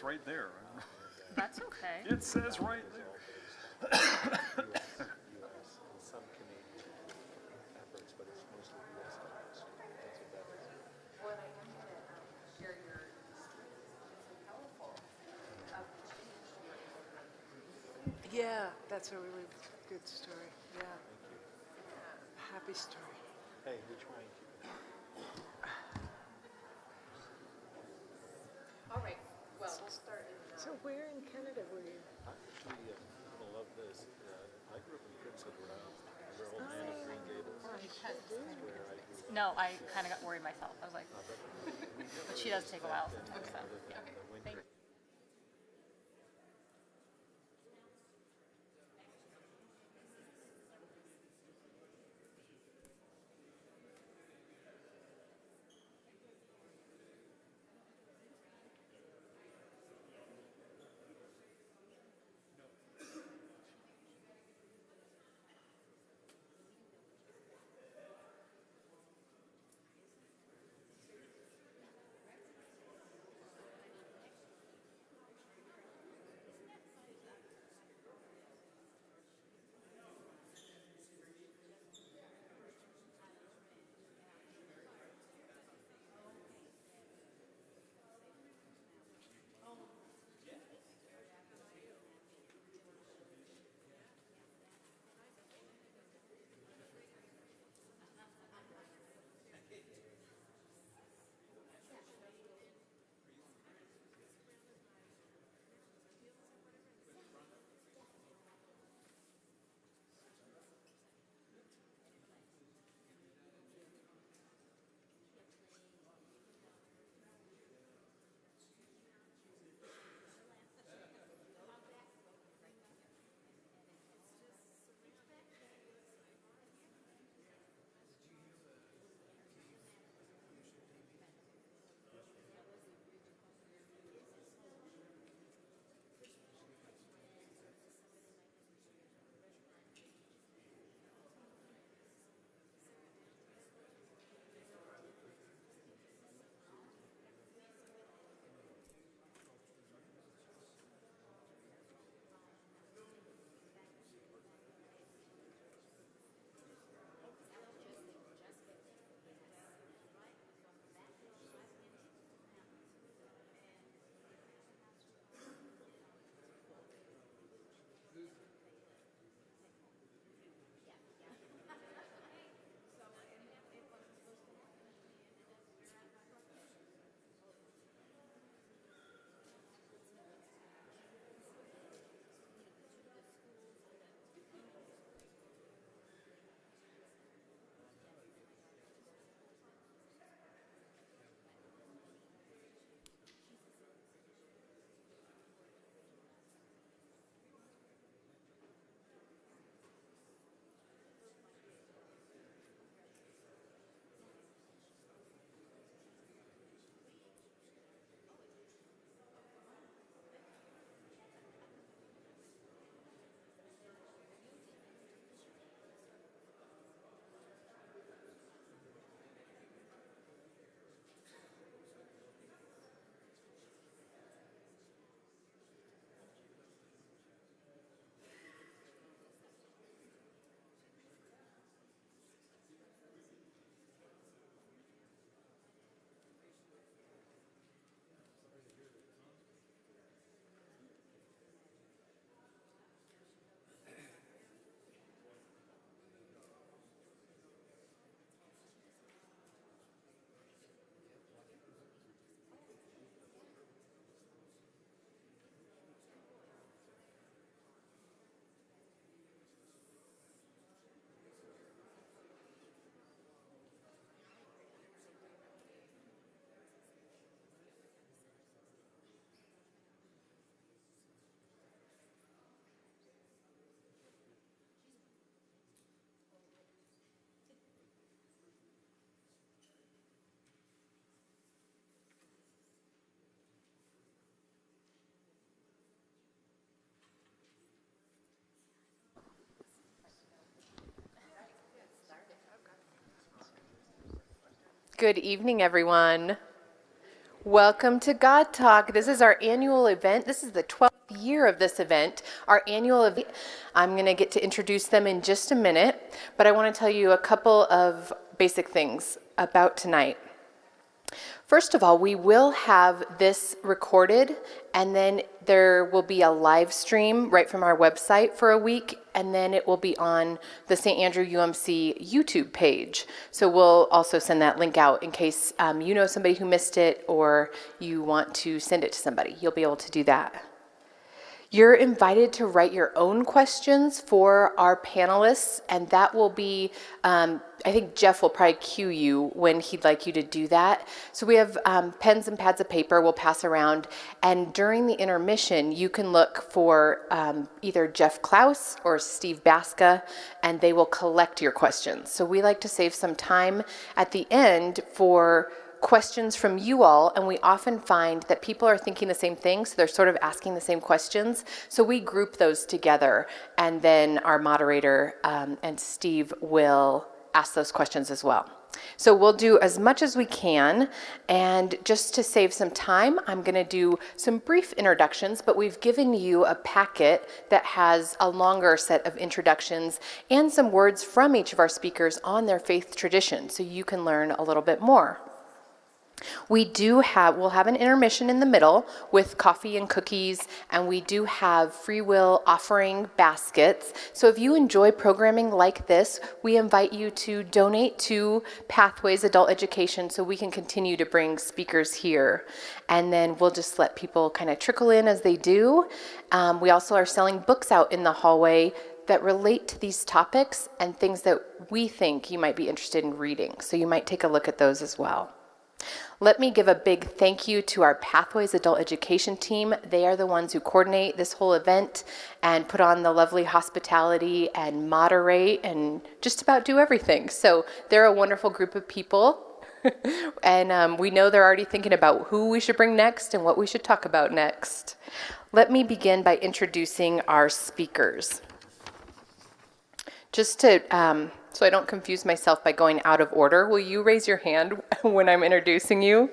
it's right there. That's okay. It says right there. US and some Canadian efforts, but it's mostly US efforts. That's what that is. Well, I am going to share your story. It's so powerful of the change you're able to make. Yeah, that's a really good story. Yeah, happy story. Hey, we're trying to. All right. Well, we'll start in. So where in Canada were you? I actually gonna love this. I grew up in Prince Edward Island. We're old man of Green Gables. That's where I grew up. No, I kind of got worried myself. I was like, but she does take a while sometimes. So. Thank you. Good evening, everyone. Welcome to God Talk. This is our annual event. This is the 12th year of this event. Our annual event, I'm going to get to introduce them in just a minute, but I want to tell you a couple of basic things about tonight. First of all, we will have this recorded, and then there will be a live stream right from our website for a week, and then it will be on the St. Andrew UMC YouTube page. So we'll also send that link out in case you know somebody who missed it or you want to send it to somebody. You'll be able to do that. You're invited to write your own questions for our panelists, and that will be, I think Jeff will probably cue you when he'd like you to do that. So we have pens and pads of paper we'll pass around, and during the intermission, you can look for either Jeff Klaus or Steve Baska, and they will collect your questions. So we like to save some time at the end for questions from you all, and we often find that people are thinking the same thing, so they're sort of asking the same questions. So we group those together, and then our moderator and Steve will ask those questions as well. So we'll do as much as we can, and just to save some time, I'm going to do some brief introductions, but we've given you a packet that has a longer set of introductions and some words from each of our speakers on their faith tradition, so you can learn a little bit more. We'll have an intermission in the middle with coffee and cookies, and we do have free will offering baskets. So if you enjoy programming like this, we invite you to donate to Pathways Adult Education so we can continue to bring speakers here. And then we'll just let people kind of trickle in as they do. We also are selling books out in the hallway that relate to these topics and things that we think you might be interested in reading. So you might take a look at those as well. Let me give a big thank you to our Pathways Adult Education team. They are the ones who coordinate this whole event and put on the lovely hospitality and moderate and just about do everything. So they're a wonderful group of people. And we know they're already thinking about who we should bring next and what we should talk about next. Let me begin by introducing our speakers. Just to so I don't confuse myself by going out of order, will you raise your hand when I'm introducing you?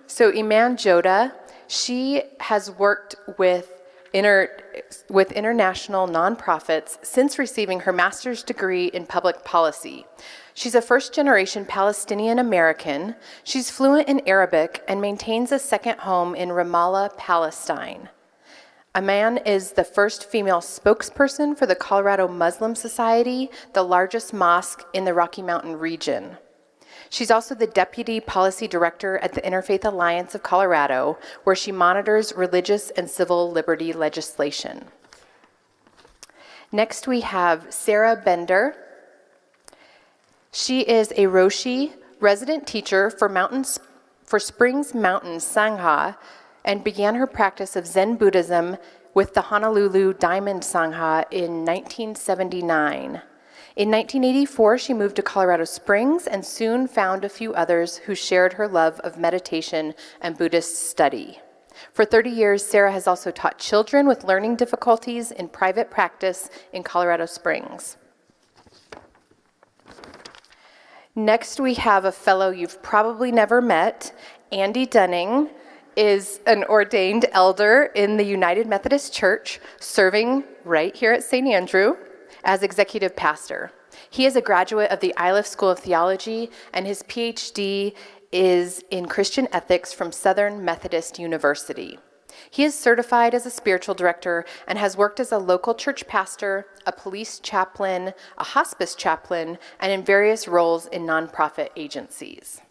So Iman Joda, she has worked with international nonprofits since receiving her master's degree in public policy. She's a first-generation Palestinian American. She's fluent in Arabic and maintains a second home in Ramallah, Palestine. Iman is the first female spokesperson for the Colorado Muslim Society, the largest mosque in the Rocky Mountain region. She's also the Deputy Policy Director at the Interfaith Alliance of Colorado, where she monitors religious and civil liberty legislation. Next, we have Sarah Bender. She is a Roshi resident teacher for Springs Mountain Sangha, and began her practice of Zen Buddhism with the Honolulu Diamond Sangha in 1979. In 1984, she moved to Colorado Springs and soon found a few others who shared her love of meditation and Buddhist study. For 30 years, Sarah has also taught children with learning difficulties in private practice in Colorado Springs. Next, we have a fellow you've probably never met, Andy Dunning, is an ordained elder in the United Methodist Church, serving right here at St. Andrew as executive pastor. He is a graduate of the Iliff School of Theology, and his PhD is in Christian ethics from Southern Methodist University. He is certified as a spiritual director and has worked as a local church pastor, a police chaplain, a hospice chaplain, and in various roles in nonprofit agencies.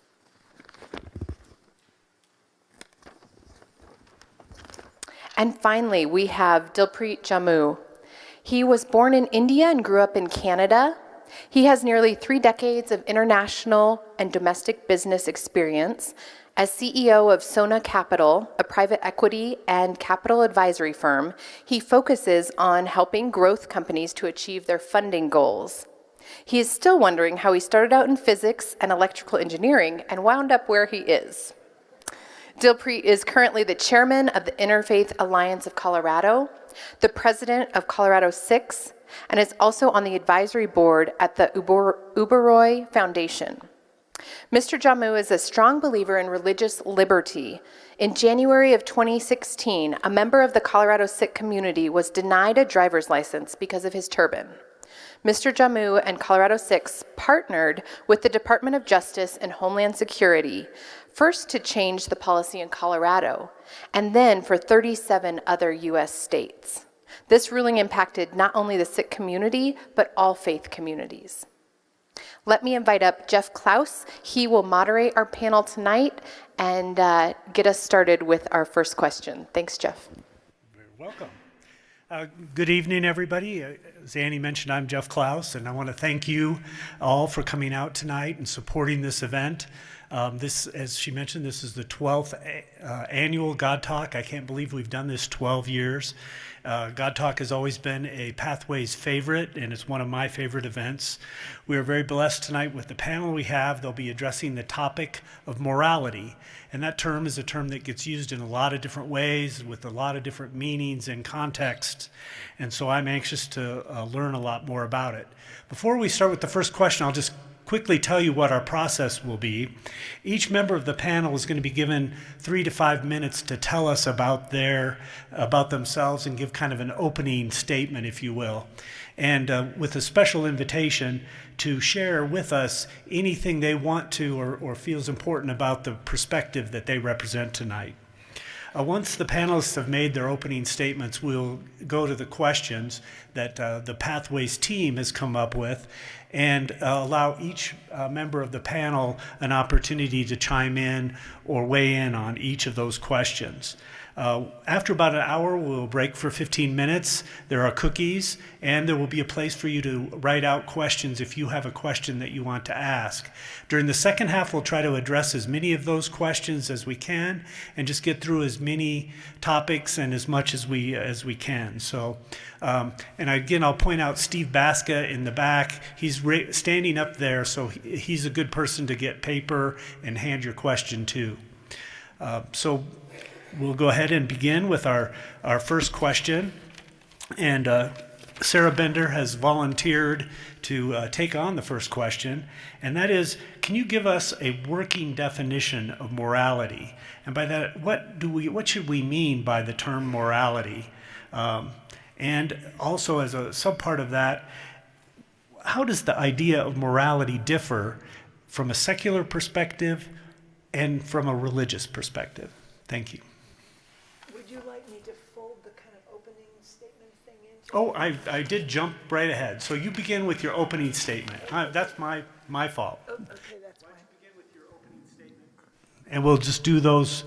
And finally, we have Dilpreet Jammu. He was born in India and grew up in Canada. He has nearly 3 decades of international and domestic business experience. As CEO of Sona Capital, a private equity and capital advisory firm, he focuses on helping growth companies to achieve their funding goals. He is still wondering how he started out in physics and electrical engineering and wound up where he is. Dilpreet is currently the chairman of the Interfaith Alliance of Colorado, the president of Colorado 6, and is also on the advisory board at the Uberoi Foundation. Mr. Jamu is a strong believer in religious liberty. In January of 2016, a member of the Colorado Sikh community was denied a driver's license because of his turban. Mr. Jamu and Colorado Sikhs partnered with the Department of Justice and Homeland Security, first to change the policy in Colorado, and then for 37 other U.S. states. This ruling impacted not only the Sikh community, but all faith communities. Let me invite up Jeff Klaus. He will moderate our panel tonight and get us started with our first question. Thanks, Jeff. You're welcome. Good evening, everybody. As Annie mentioned, I'm Jeff Klaus, and I want to thank you all for coming out tonight and supporting this event. This, as she mentioned, this is the 12th annual God Talk. I can't believe we've done this 12 years. God Talk has always been a Pathways favorite, and it's one of my favorite events. We are very blessed tonight with the panel we have. They'll be addressing the topic of morality, and that term is a term that gets used in a lot of different ways with a lot of different meanings and contexts, and so I'm anxious to learn a lot more about it. Before we start with the first question, I'll just quickly tell you what our process will be. Each member of the panel is going to be given 3 to 5 minutes to tell us about themselves and give kind of an opening statement, if you will, and with a special invitation to share with us anything they want to or feels important about the perspective that they represent tonight. Once the panelists have made their opening statements, we'll go to the questions that the Pathways team has come up with and allow each member of the panel an opportunity to chime in or weigh in on each of those questions. After about an hour, we'll break for 15 minutes. There are cookies, and there will be a place for you to write out questions if you have a question that you want to ask. During the second half, we'll try to address as many of those questions as we can and just get through as many topics and as much as we can. So, and again, I'll point out Steve Baska in the back. He's standing up there, so he's a good person to get paper and hand your question to. So we'll go ahead and begin with our first question. And Sarah Bender has volunteered to take on the first question. And that is, can you give us a working definition of morality? And by that, what should we mean by the term morality? And also as a subpart of that, how does the idea of morality differ from a secular perspective and from a religious perspective? Thank you. Would you like me to fold the kind of opening statement thing into? Oh, I did jump right ahead. So you begin with your opening statement. That's my fault. Oh, okay, that's fine. Begin with your opening statement. And we'll just do those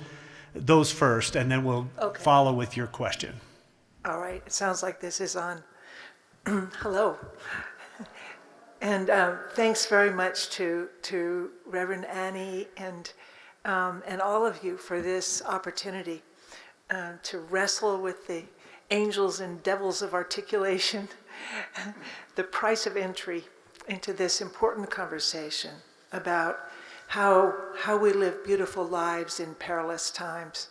first, and then we'll follow with your question. All right, it sounds like this is on. Hello. And thanks very much to Reverend Annie and all of you for this opportunity to wrestle with the angels and devils of articulation, the price of entry into this important conversation about how we live beautiful lives in perilous times.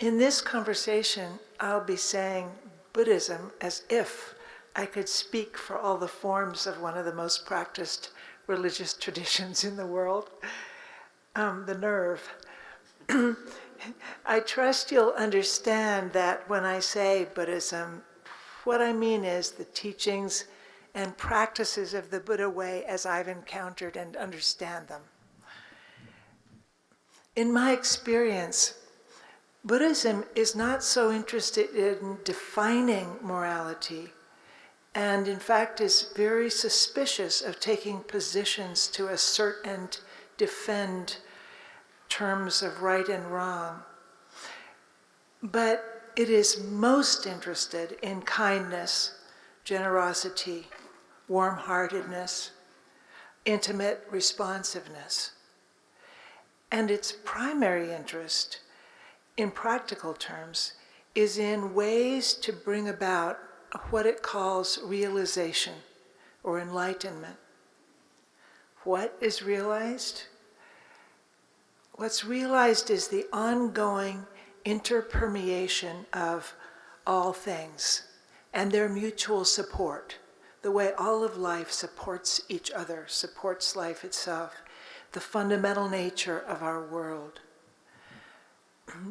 In this conversation, I'll be saying Buddhism as if I could speak for all the forms of one of the most practiced religious traditions in the world. The nerve. I trust you'll understand that when I say Buddhism, what I mean is the teachings and practices of the Buddha way as I've encountered and understand them. In my experience, Buddhism is not so interested in defining morality, and in fact is very suspicious of taking positions to assert and defend terms of right and wrong. But it is most interested in kindness, generosity, warm-heartedness, intimate responsiveness. And its primary interest, in practical terms, is in ways to bring about what it calls realization or enlightenment. What is realized? What's realized is the ongoing interpermeation of all things and their mutual support, the way all of life supports each other, supports life itself, the fundamental nature of our world.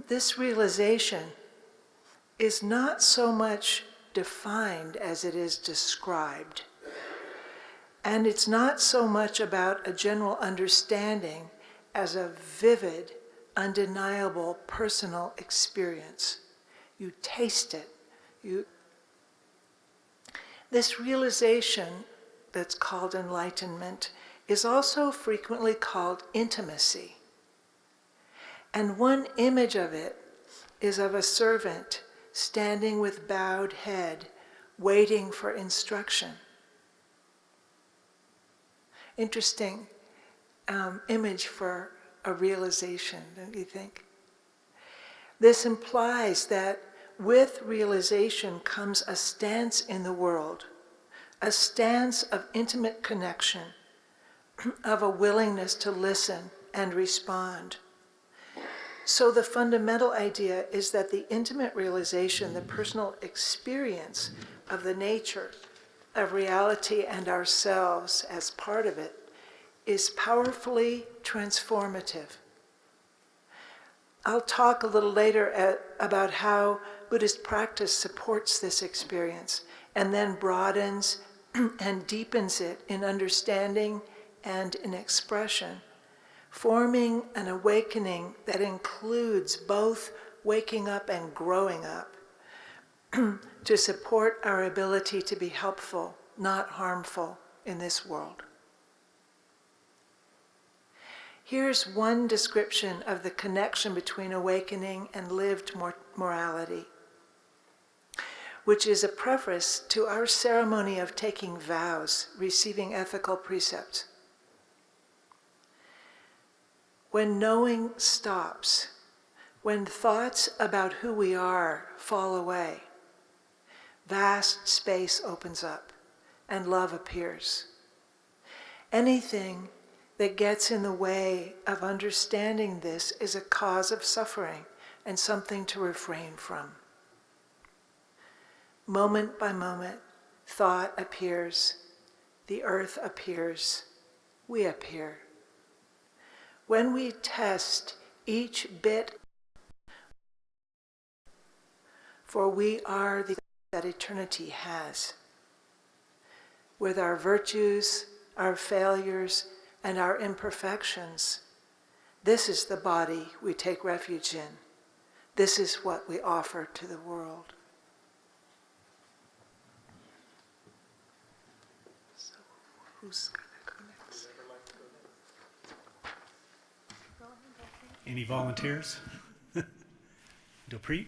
This realization is not so much defined as it is described. And it's not so much about a general understanding as a vivid, undeniable personal experience. You taste it. This realization that's called enlightenment is also frequently called intimacy. And one image of it is of a servant standing with bowed head, waiting for instruction. Interesting image for a realization, don't you think? This implies that with realization comes a stance in the world, a stance of intimate connection, of a willingness to listen and respond. So the fundamental idea is that the intimate realization, the personal experience of the nature of reality and ourselves as part of it, is powerfully transformative. I'll talk a little later about how Buddhist practice supports this experience and then broadens and deepens it in understanding and in expression, forming an awakening that includes both waking up and growing up to support our ability to be helpful, not harmful, in this world. Here's one description of the connection between awakening and lived morality, which is a preface to our ceremony of taking vows, receiving ethical precepts. When knowing stops, when thoughts about who we are fall away, vast space opens up and love appears. Anything that gets in the way of understanding this is a cause of suffering and something to refrain from. Moment by moment, thought appears, the earth appears, we appear. When we test each bit, for we are the that eternity has, with our virtues, our failures, and our imperfections, this is the body we take refuge in. This is what we offer to the world. So, who's going to go next? Any volunteers? Dilpreet?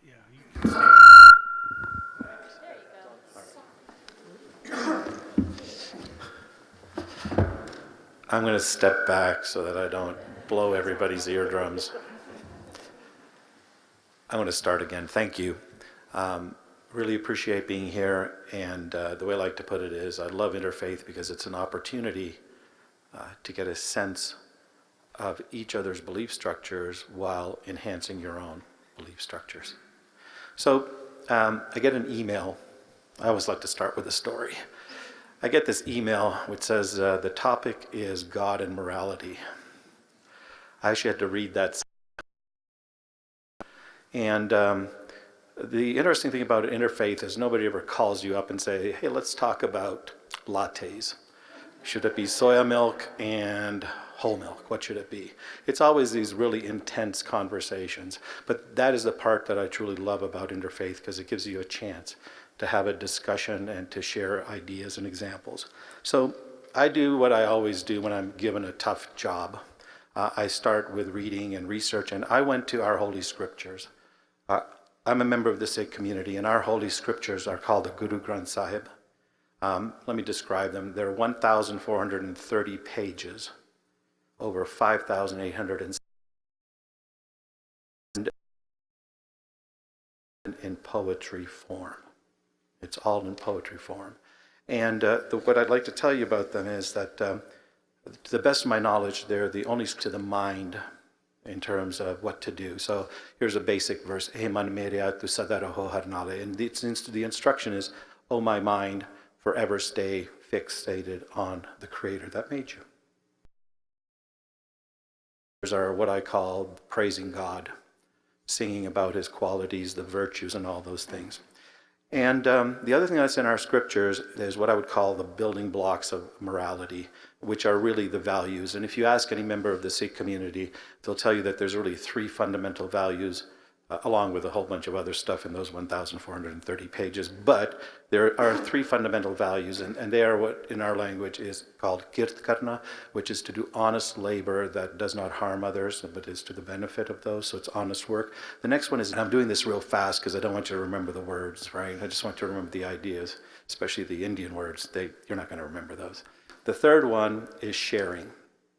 Yeah, you can stay. I'm going to step back so that I don't blow everybody's eardrums. I want to start again. Thank you. Really appreciate being here. And the way I like to put it is I love interfaith because it's an opportunity to get a sense of each other's belief structures while enhancing your own belief structures. So I get an email. I always like to start with a story. I get this email which says the topic is God and morality. I actually had to read that. And the interesting thing about interfaith is nobody ever calls you up and say, hey, let's talk about lattes. Should it be soya milk and whole milk? What should it be? It's always these really intense conversations. But that is the part that I truly love about interfaith because it gives you a chance to have a discussion and to share ideas and examples. So I do what I always do when I'm given a tough job. I start with reading and research, and I went to our Holy Scriptures. I'm a member of the Sikh community, and our Holy Scriptures are called the Guru Granth Sahib. Let me describe them. They're 1,430 pages, over 5,800 in poetry form. It's all in poetry form. And what I'd like to tell you about them is that, to the best of my knowledge, they're the only to the mind in terms of what to do. So here's a basic verse. And the instruction is, "O my mind, forever stay fixated on the Creator that made you." These are what I call praising God, singing about his qualities, the virtues, and all those things. And the other thing that's in our scriptures is what I would call the building blocks of morality, which are really the values. And if you ask any member of the Sikh community, they'll tell you that there's really three fundamental values, along with a whole bunch of other stuff in those 1,430 pages. But there are three fundamental values, and they are what in our language is called kirt karna, which is to do honest labor that does not harm others, but is to the benefit of those, so it's honest work. The next one is, and I'm doing this real fast because I don't want you to remember the words, right? I just want you to remember the ideas, especially the Indian words. You're not going to remember those. The third one is sharing.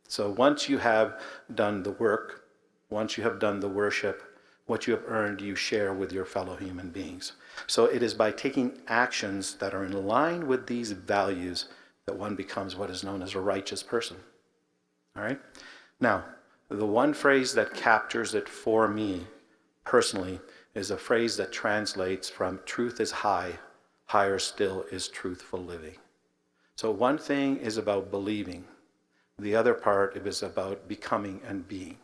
So once you have done the work, once you have done the worship, what you have earned, you share with your fellow human beings. So it is by taking actions that are in line with these values that one becomes what is known as a righteous person. All right? Now, the one phrase that captures it for me personally is a phrase that translates from truth is high, higher still is truthful living. So one thing is about believing. The other part is about becoming and being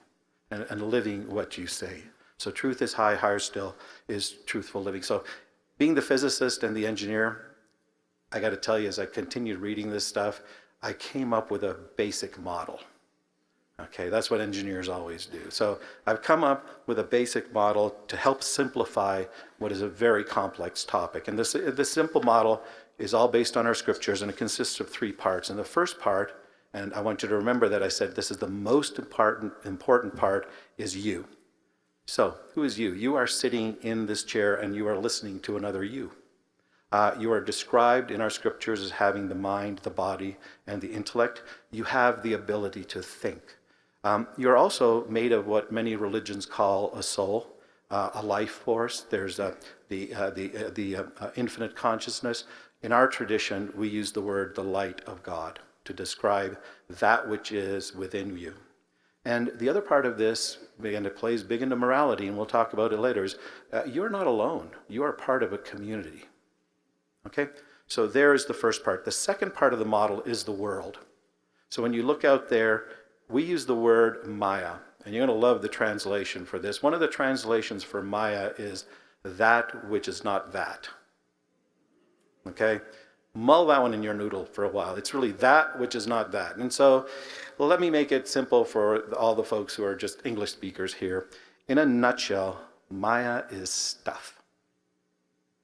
and living what you say. So truth is high, higher still is truthful living. So being the physicist and the engineer, I got to tell you, as I continued reading this stuff, I came up with a basic model. Okay, that's what engineers always do. So I've come up with a basic model to help simplify what is a very complex topic. And this simple model is all based on our scriptures, and it consists of three parts. And the first part, and I want you to remember that I said this is the most important part, is you. So, who is you? You are sitting in this chair and you are listening to another you. You are described in our scriptures as having the mind, the body, and the intellect. You have the ability to think. You're also made of what many religions call a soul, a life force. There's the infinite consciousness. In our tradition, we use the word the light of God to describe that which is within you. And the other part of this, again, it plays big into morality, and we'll talk about it later, is you're not alone. You are part of a community. Okay? So there is the first part. The second part of the model is the world. So when you look out there, we use the word Maya, and you're going to love the translation for this. One of the translations for Maya is that which is not that. Okay? Mull that one in your noodle for a while. It's really that which is not that. And so let me make it simple for all the folks who are just English speakers here. In a nutshell, Maya is stuff.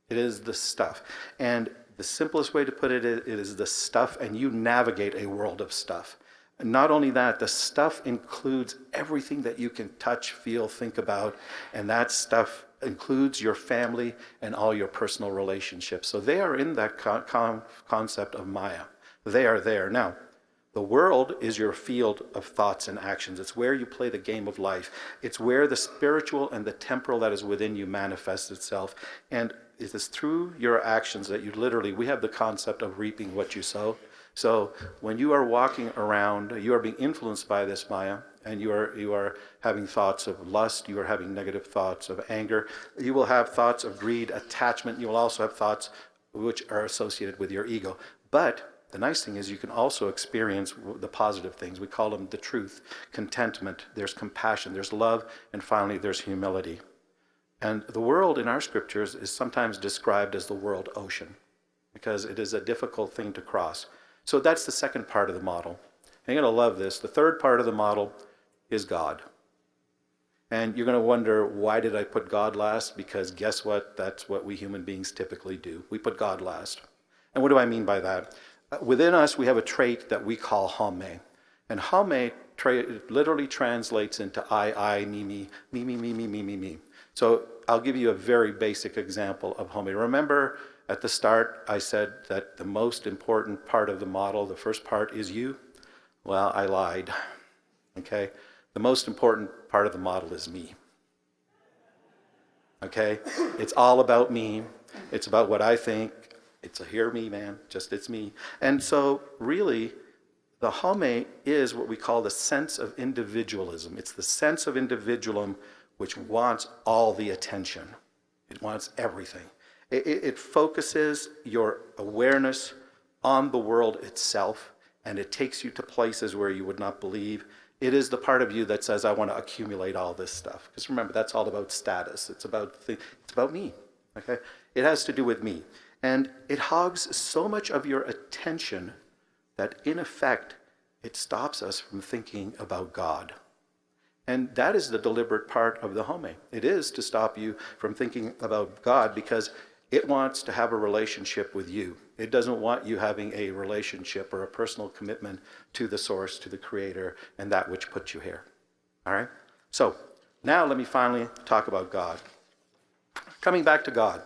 It is the stuff. And the simplest way to put it is the stuff, and you navigate a world of stuff. And not only that, the stuff includes everything that you can touch, feel, think about, and that stuff includes your family and all your personal relationships. So they are in that concept of Maya. They are there. Now, the world is your field of thoughts and actions. It's where you play the game of life. It's where the spiritual and the temporal that is within you manifests itself. And it is through your actions that we have the concept of reaping what you sow. So when you are walking around, you are being influenced by this Maya, and you are having thoughts of lust, you are having negative thoughts of anger, you will have thoughts of greed, attachment, you will also have thoughts which are associated with your ego. But the nice thing is you can also experience the positive things. We call them the truth, contentment, there's compassion, there's love, and finally there's humility. And the world in our scriptures is sometimes described as the world ocean, because it is a difficult thing to cross. So that's the second part of the model. And you're going to love this. The third part of the model is God. And you're going to wonder, why did I put God last? Because guess what? That's what we human beings typically do. We put God last. And what do I mean by that? Within us, we have a trait that we call hame. And hame literally translates into I, me, me. So I'll give you a very basic example of hame. Remember, at the start, I said that the most important part of the model, the first part, is you. Well, I lied. okay? The most important part of the model is me. Okay? It's all about me. It's about what I think. It's a hear me, man. Just it's me. And so really, the home is what we call the sense of individualism. It's the sense of individualism which wants all the attention. It wants everything. It focuses your awareness on the world itself, and it takes you to places where you would not believe. It is the part of you that says, I want to accumulate all this stuff. Because remember, that's all about status. It's about me. Okay? It has to do with me. And it hogs so much of your attention that in effect, it stops us from thinking about God. And that is the deliberate part of the home. It is to stop you from thinking about God because it wants to have a relationship with you. It doesn't want you having a relationship or a personal commitment to the source, to the creator, and that which put you here. All right? So now let me finally talk about God. Coming back to God.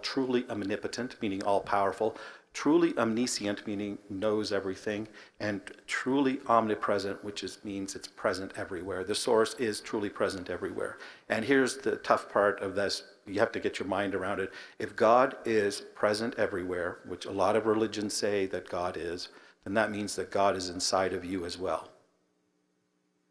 Truly omnipotent, meaning all-powerful. Truly omniscient, meaning knows everything. And truly omnipresent, which means it's present everywhere. The source is truly present everywhere. And here's the tough part of this. You have to get your mind around it. If God is present everywhere, which a lot of religions say that God is, then that means that God is inside of you as well.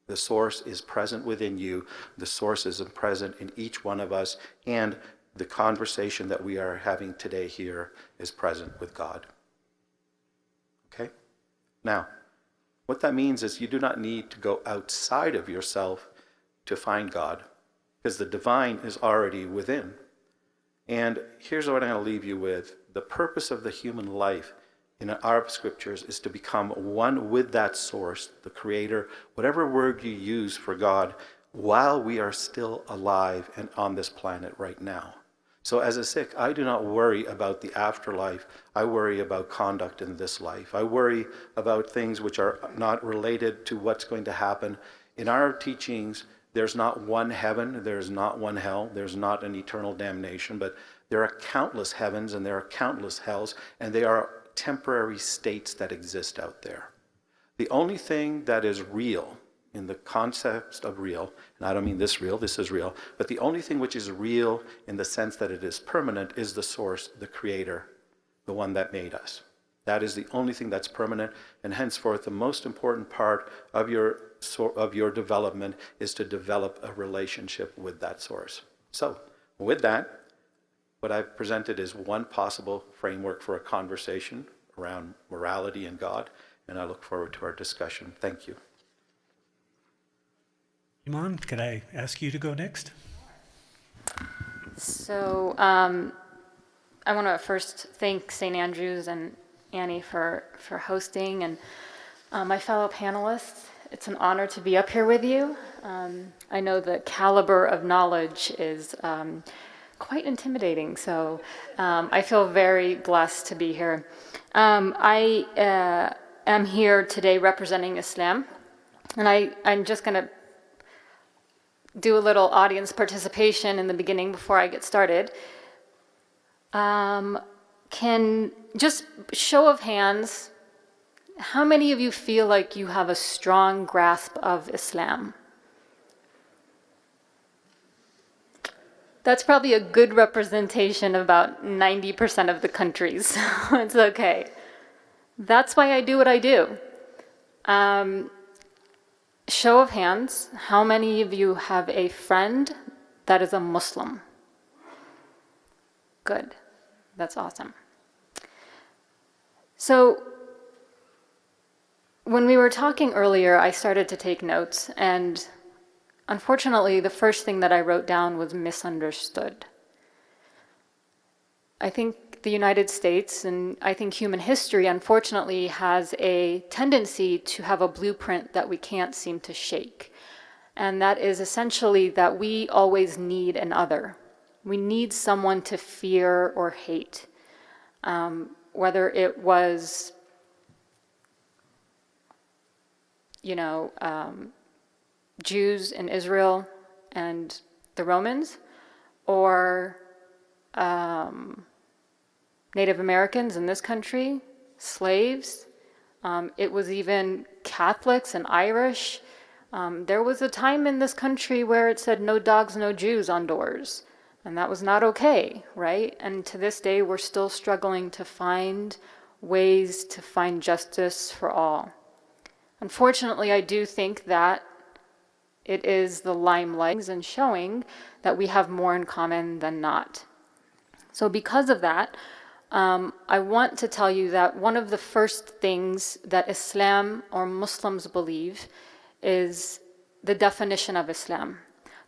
The source is present within you. The source is present in each one of us. And the conversation that we are having today here is present with God. Okay? Now, what that means is you do not need to go outside of yourself to find God, because the divine is already within. And here's what I'm going to leave you with. The purpose of the human life in our scriptures is to become one with that source, the creator, whatever word you use for God, while we are still alive and on this planet right now. So as a Sikh, I do not worry about the afterlife. I worry about conduct in this life. I worry about things which are not related to what's going to happen. In our teachings, there's not one heaven, there's not one hell, there's not an eternal damnation, but there are countless heavens and there are countless hells, and they are temporary states that exist out there. The only thing that is real in the concept of real, and I don't mean this real, this is real, but the only thing which is real in the sense that it is permanent is the source, the creator, the one that made us. That is the only thing that's permanent, and henceforth the most important part of your development is to develop a relationship with that source. So, with that, what I've presented is one possible framework for a conversation around morality and God, and I look forward to our discussion. Thank you. Iman, could I ask you to go next? So I want to first thank St. Andrews and Annie for hosting, and my fellow panelists. It's an honor to be up here with you. I know the caliber of knowledge is quite intimidating, so I feel very blessed to be here. I am here today representing Islam, and I'm just going to do a little audience participation in the beginning before I get started. Can just show of hands, how many of you feel like you have a strong grasp of Islam? That's probably a good representation of about 90% of the countries, so it's okay. That's why I do what I do. Show of hands, how many of you have a friend that is a Muslim? Good. That's awesome. So, when we were talking earlier, I started to take notes, and unfortunately, the first thing that I wrote down was misunderstood. I think the United States, and I think human history, unfortunately, has a tendency to have a blueprint that we can't seem to shake. And that is essentially that we always need an other. We need someone to fear or hate. Whether it was, Jews in Israel and the Romans, or Native Americans in this country, slaves. It was even Catholics and Irish. There was a time in this country where it said no dogs, no Jews on doors, and that was not okay, right? And to this day, we're still struggling to find ways to find justice for all. Unfortunately, I do think that it is the limelight and showing that we have more in common than not. So because of that, I want to tell you that one of the first things that Islam or Muslims believe is the definition of Islam.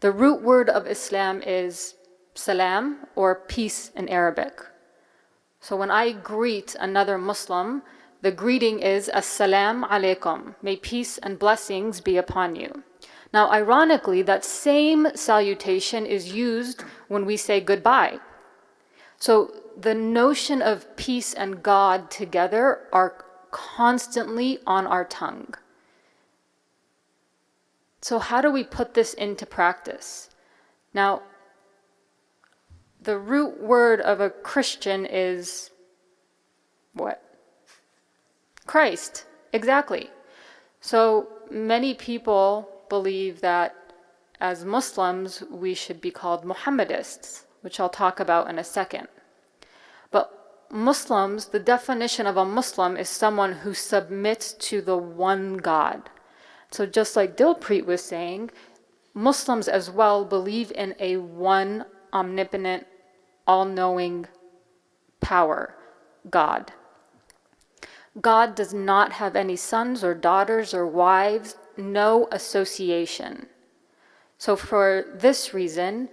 The root word of Islam is salam, or peace in Arabic. So when I greet another Muslim, the greeting is As-salam alaikum, may peace and blessings be upon you. Now, ironically, that same salutation is used when we say goodbye. So the notion of peace and God together are constantly on our tongue. So how do we put this into practice? Now, the root word of a Christian is what? Christ, exactly. So many people believe that as Muslims, we should be called Mohammedists, which I'll talk about in a second. But Muslims, the definition of a Muslim is someone who submits to the one God. So just like Dilpreet was saying, Muslims as well believe in a one omnipotent, all-knowing power, God. God does not have any sons or daughters or wives, no association. So for this reason,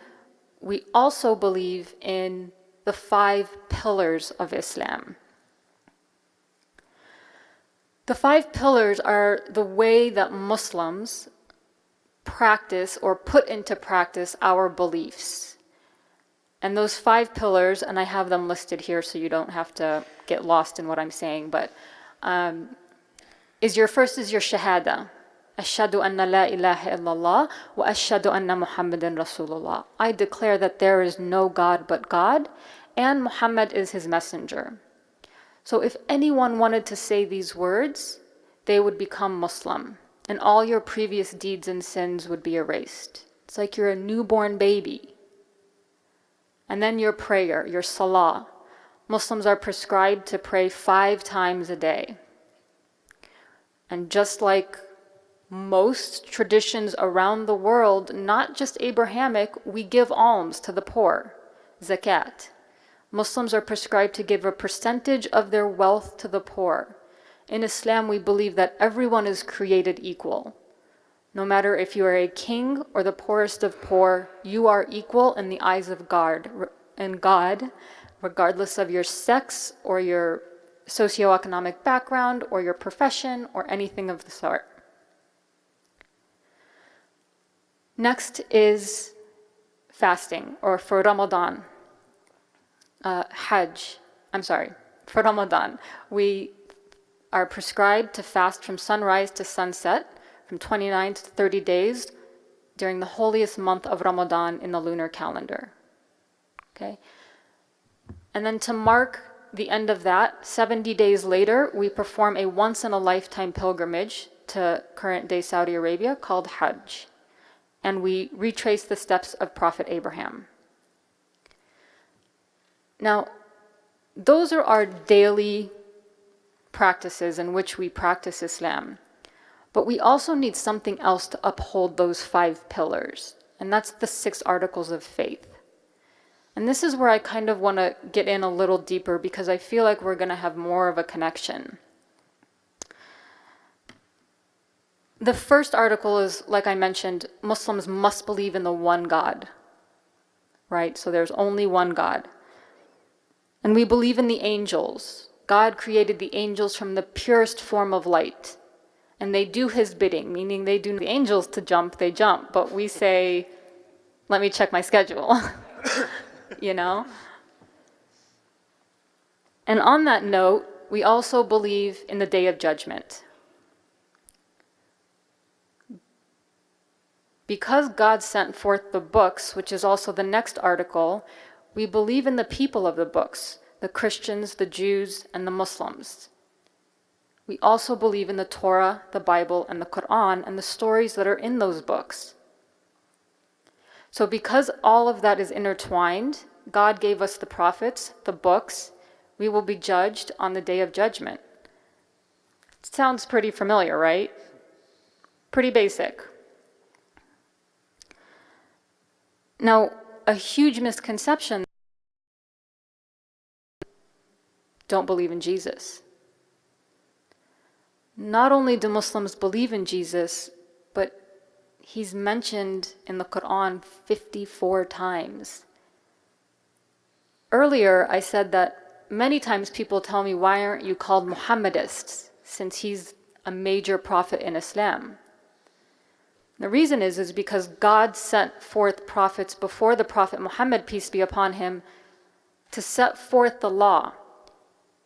we also believe in the 5 pillars of Islam. The 5 pillars are the way that Muslims practice or put into practice our beliefs. And those 5 pillars, and I have them listed here so you don't have to get lost in what I'm saying, but first is your shahada. Ashhadu anna la ilaha illallah wa ashhadu anna Muhammadan Rasulullah. I declare that there is no God but God, and Muhammad is his messenger. So if anyone wanted to say these words, they would become Muslim, and all your previous deeds and sins would be erased. It's like you're a newborn baby. And then your prayer, your salah. Muslims are prescribed to pray 5 times a day. And just like most traditions around the world, not just Abrahamic, we give alms to the poor, zakat. Muslims are prescribed to give a percentage of their wealth to the poor. In Islam, we believe that everyone is created equal. No matter if you are a king or the poorest of poor, you are equal in the eyes of God, regardless of your sex or your socioeconomic background or your profession or anything of the sort. Next is fasting, or for Ramadan. For Ramadan, we are prescribed to fast from sunrise to sunset, from 29 to 30 days during the holiest month of Ramadan in the lunar calendar. Okay? And then to mark the end of that, 70 days later, we perform a once-in-a-lifetime pilgrimage to current-day Saudi Arabia called Hajj. And we retrace the steps of Prophet Abraham. Now, those are our daily practices in which we practice Islam. But we also need something else to uphold those 5 pillars, and that's the 6 articles of faith. And this is where I kind of want to get in a little deeper because I feel like we're going to have more of a connection. The first article is, like I mentioned, Muslims must believe in the one God, right? So there's only one God. And we believe in the angels. God created the angels from the purest form of light. And they do his bidding, meaning they do the angels to jump, they jump. But we say, let me check my schedule, you know? And on that note, we also believe in the Day of Judgment. Because God sent forth the books, which is also the next article, we believe in the people of the books, the Christians, the Jews, and the Muslims. We also believe in the Torah, the Bible, and the Quran, and the stories that are in those books. So because all of that is intertwined, God gave us the prophets, the books. We will be judged on the day of judgment. It sounds pretty familiar, right? Pretty basic. Now, a huge misconception, don't believe in Jesus. Not only do Muslims believe in Jesus, but he's mentioned in the Quran 54 times. Earlier, I said that many times people tell me, why aren't you called Muhammadists, since he's a major prophet in Islam? The reason is because God sent forth prophets before the Prophet Muhammad, peace be upon him, to set forth the law.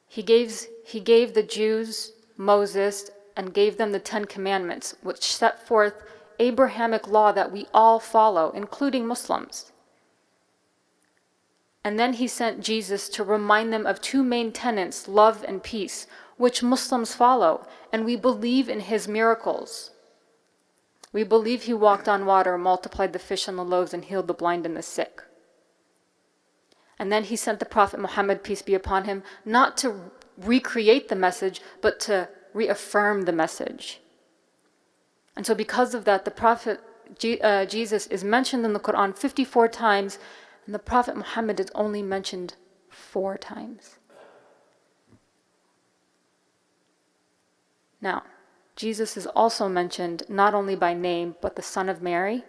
He gave the Jews Moses and gave them the 10 Commandments, which set forth Abrahamic law that we all follow, including Muslims. And then he sent Jesus to remind them of 2 main tenets, love and peace, which Muslims follow, and we believe in his miracles. We believe he walked on water, multiplied the fish and the loaves, and healed the blind and the sick. And then he sent the Prophet Muhammad, peace be upon him, not to recreate the message, but to reaffirm the message. And so because of that, the Prophet Jesus is mentioned in the Quran 54 times, and the Prophet Muhammad is only mentioned 4 times. Now, Jesus is also mentioned not only by name, but the Son of Mary,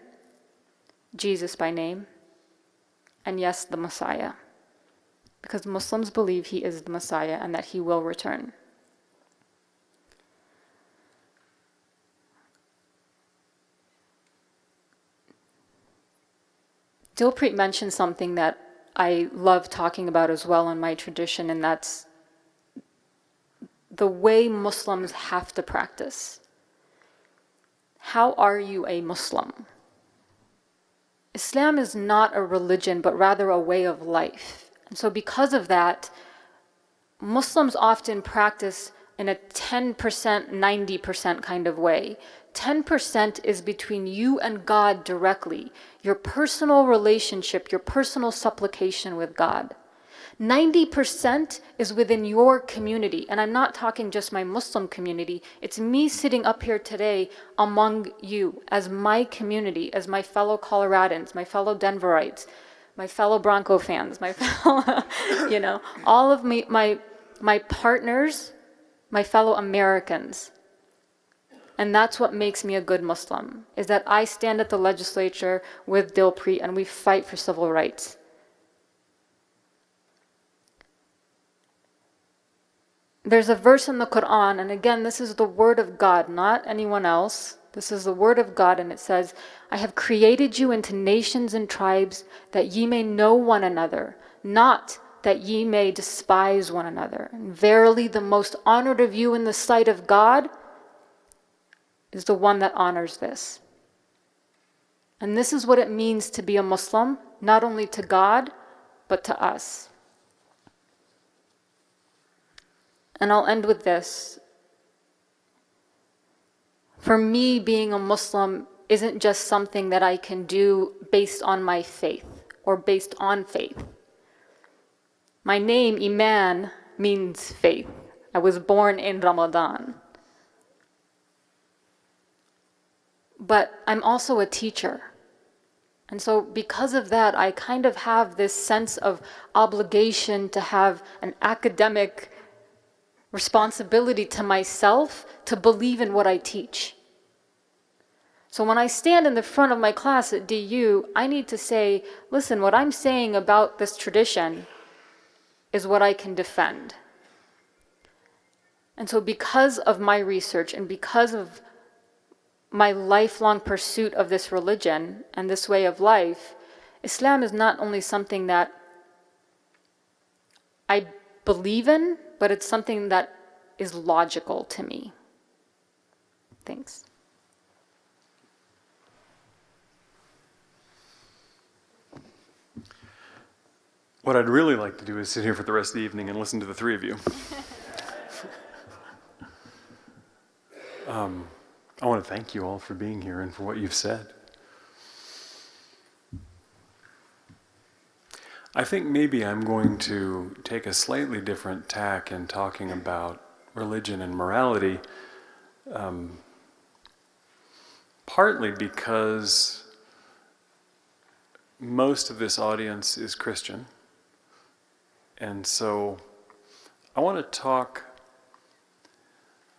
Jesus by name, and yes, the Messiah. Because Muslims believe he is the Messiah and that he will return. Dilpreet mentioned something that I love talking about as well in my tradition, and that's the way Muslims have to practice. How are you a Muslim? Islam is not a religion, but rather a way of life. And so because of that, Muslims often practice in a 10%, 90% kind of way. 10% is between you and God directly, your personal relationship, your personal supplication with God. 90% is within your community, and I'm not talking just my Muslim community. It's me sitting up here today among you as my community, as my fellow Coloradans, my fellow Denverites, my fellow Bronco fans, my fellow, all of my partners, my fellow Americans. And that's what makes me a good Muslim, is that I stand at the legislature with Dilpreet and we fight for civil rights. There's a verse in the Quran, and again, this is the word of God, not anyone else. This is the word of God, and it says, I have created you into nations and tribes that ye may know one another, not that ye may despise one another. And verily, the most honored of you in the sight of God is the one that honors this. And this is what it means to be a Muslim, not only to God, but to us. And I'll end with this. For me, being a Muslim isn't just something that I can do based on my faith or based on faith. My name, Iman, means faith. I was born in Ramadan. But I'm also a teacher. And so because of that, I kind of have this sense of obligation to have an academic responsibility to myself to believe in what I teach. So when I stand in the front of my class at DU, I need to say, listen, what I'm saying about this tradition is what I can defend. And so because of my research and because of my lifelong pursuit of this religion and this way of life, Islam is not only something that I believe in, but it's something that is logical to me. Thanks. What I'd really like to do is sit here for the rest of the evening and listen to the three of you. I want to thank you all for being here and for what you've said. I think maybe I'm going to take a slightly different tack in talking about religion and morality, partly because most of this audience is Christian, and so I want to talk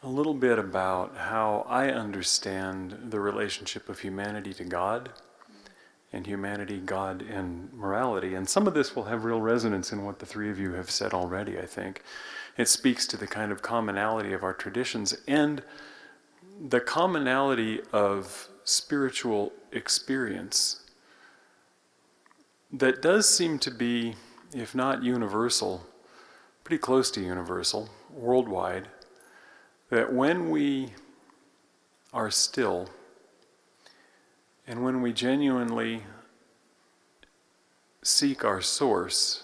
a little bit about how I understand the relationship of humanity to God, and humanity, God, and morality. And some of this will have real resonance in what the three of you have said already, I think. It speaks to the kind of commonality of our traditions and the commonality of spiritual experience that does seem to be, if not universal, pretty close to universal, worldwide, that when we are still and when we genuinely seek our source,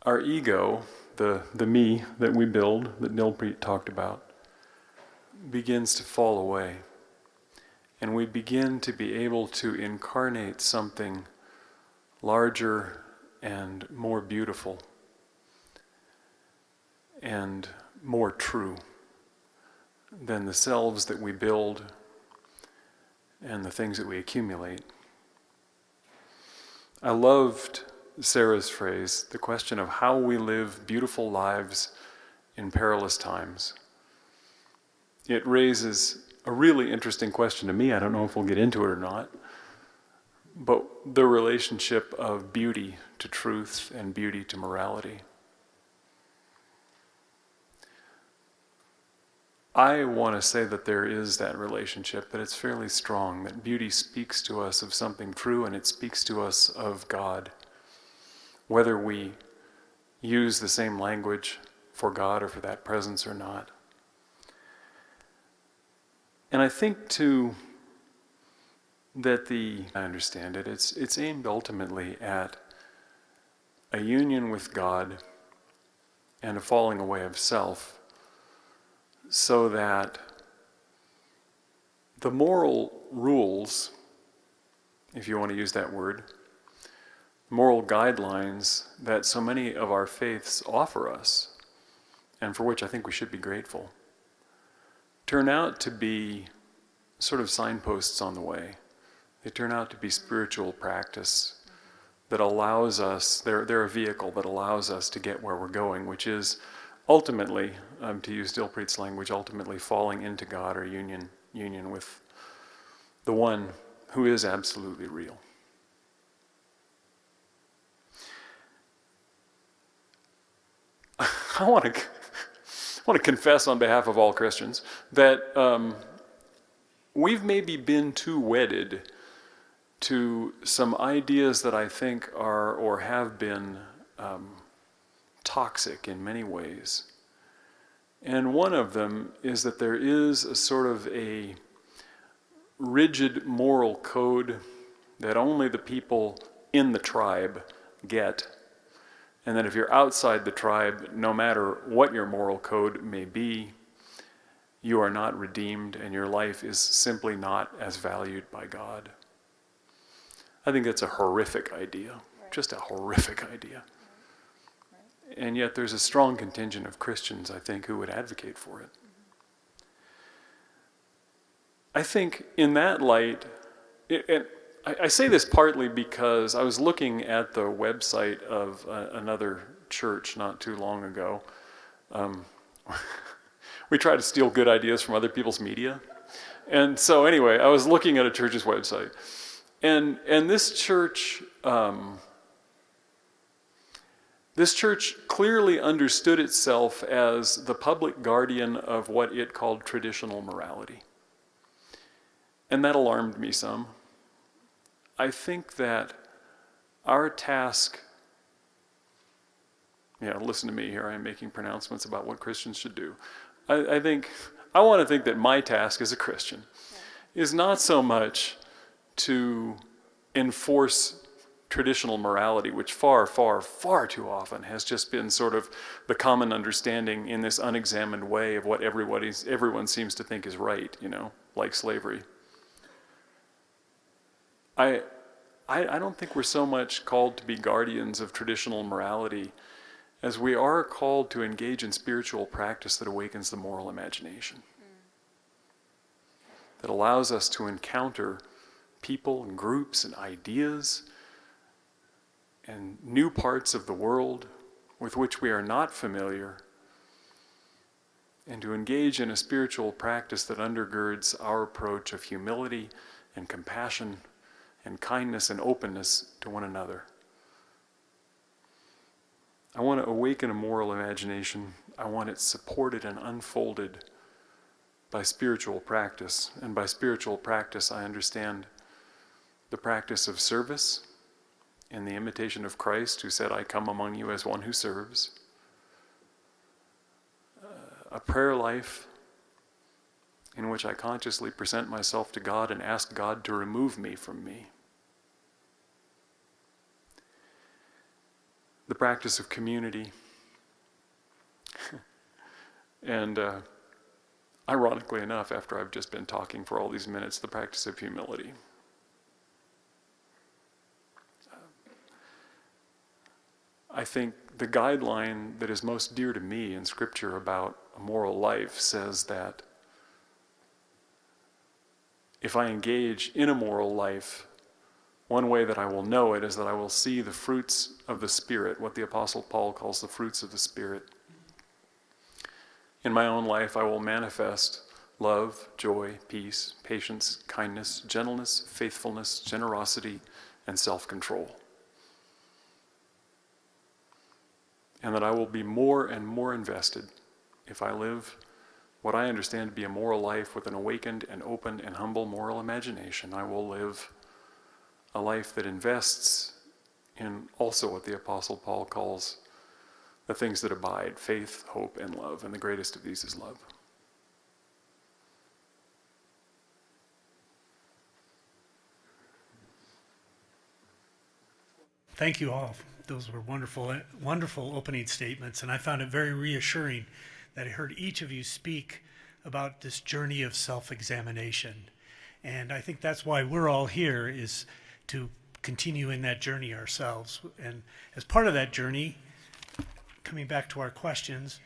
our ego, the me that we build, that Dilpreet talked about, begins to fall away. And we begin to be able to incarnate something larger and more beautiful and more true than the selves that we build and the things that we accumulate. I loved Sarah's phrase, the question of how we live beautiful lives in perilous times. It raises a really interesting question to me. I don't know if we'll get into it or not, but the relationship of beauty to truth and beauty to morality. I want to say that there is that relationship, that it's fairly strong, that beauty speaks to us of something true and it speaks to us of God. Whether we use the same language for God or for that presence or not. And I think too that I understand it, it's aimed ultimately at a union with God and a falling away of self, so that the moral rules, if you want to use that word, moral guidelines that so many of our faiths offer us, and for which I think we should be grateful, turn out to be sort of signposts on the way. They turn out to be spiritual practice that allows us, they're a vehicle that allows us to get where we're going, which is ultimately, to use Dilpreet's language, ultimately falling into God or union with the one who is absolutely real. I want to confess on behalf of all Christians that we've maybe been too wedded to some ideas that I think are or have been toxic in many ways. And one of them is that there is a sort of a rigid moral code that only the people in the tribe get. And that if you're outside the tribe, no matter what your moral code may be, you are not redeemed and your life is simply not as valued by God. I think that's a horrific idea, just a horrific idea. And yet there's a strong contingent of Christians, I think, who would advocate for it. I think in that light, I say this partly because I was looking at the website of another church not too long ago. We try to steal good ideas from other people's media. And so anyway, I was looking at a church's website. And this church clearly understood itself as the public guardian of what it called traditional morality. And that alarmed me some. I think that our task, listen to me here, I'm making pronouncements about what Christians should do. I want to think that my task as a Christian is not so much to enforce traditional morality, which far, far, far too often has just been sort of the common understanding in this unexamined way of what everyone seems to think is right, like slavery. I don't think we're so much called to be guardians of traditional morality as we are called to engage in spiritual practice that awakens the moral imagination, that allows us to encounter people and groups and ideas and new parts of the world with which we are not familiar, and to engage in a spiritual practice that undergirds our approach of humility and compassion and kindness and openness to one another. I want to awaken a moral imagination. I want it supported and unfolded by spiritual practice. And by spiritual practice, I understand the practice of service in the imitation of Christ, who said, "I come among you as one who serves." A prayer life in which I consciously present myself to God and ask God to remove me from me. The practice of community. And ironically enough, after I've just been talking for all these minutes, the practice of humility. I think the guideline that is most dear to me in Scripture about a moral life says that if I engage in a moral life, one way that I will know it is that I will see the fruits of the Spirit, what the Apostle Paul calls the fruits of the Spirit. In my own life, I will manifest love, joy, peace, patience, kindness, gentleness, faithfulness, generosity, and self-control. And that I will be more and more invested if I live what I understand to be a moral life with an awakened and open and humble moral imagination. I will live a life that invests in also what the Apostle Paul calls the things that abide: faith, hope, and love. And the greatest of these is love. Thank you all. Those were wonderful, wonderful opening statements, and I found it very reassuring that I heard each of you speak about this journey of self-examination. And I think that's why we're all here, is to continue in that journey ourselves. And as part of that journey, coming back to our questions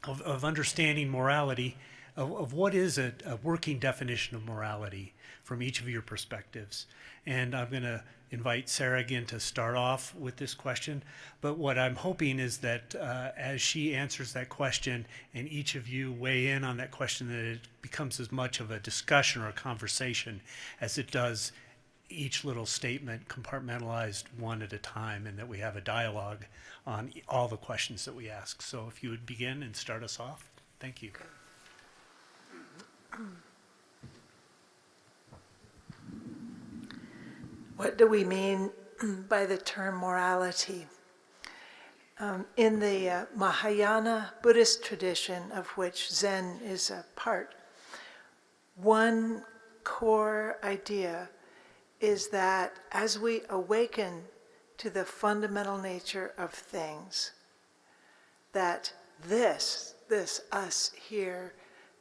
of understanding morality, of what is a working definition of morality from each of your perspectives. And I'm going to invite Sarah again to start off with this question. But what I'm hoping is that as she answers that question and each of you weigh in on that question, that it becomes as much of a discussion or a conversation as it does each little statement compartmentalized one at a time, and that we have a dialogue on all the questions that we ask. So if you would begin and start us off. Thank you. What do we mean by the term morality? In the Mahayana Buddhist tradition, of which Zen is a part, one core idea is that as we awaken to the fundamental nature of things, that this us here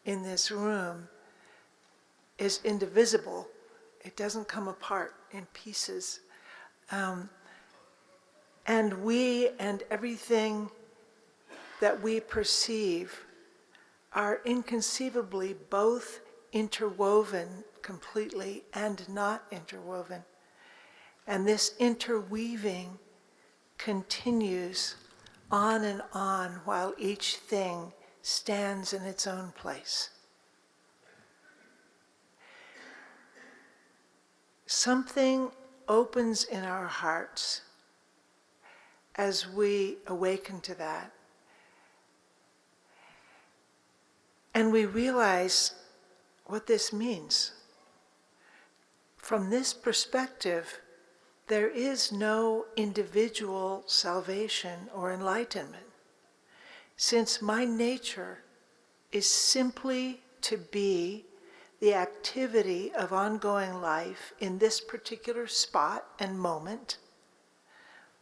in this room is indivisible. It doesn't come apart in pieces. And we and everything that we perceive are inconceivably both interwoven completely and not interwoven. And this interweaving continues on and on while each thing stands in its own place. Something opens in our hearts as we awaken to that. And we realize what this means. From this perspective, there is no individual salvation or enlightenment, since my nature is simply to be the activity of ongoing life in this particular spot and moment,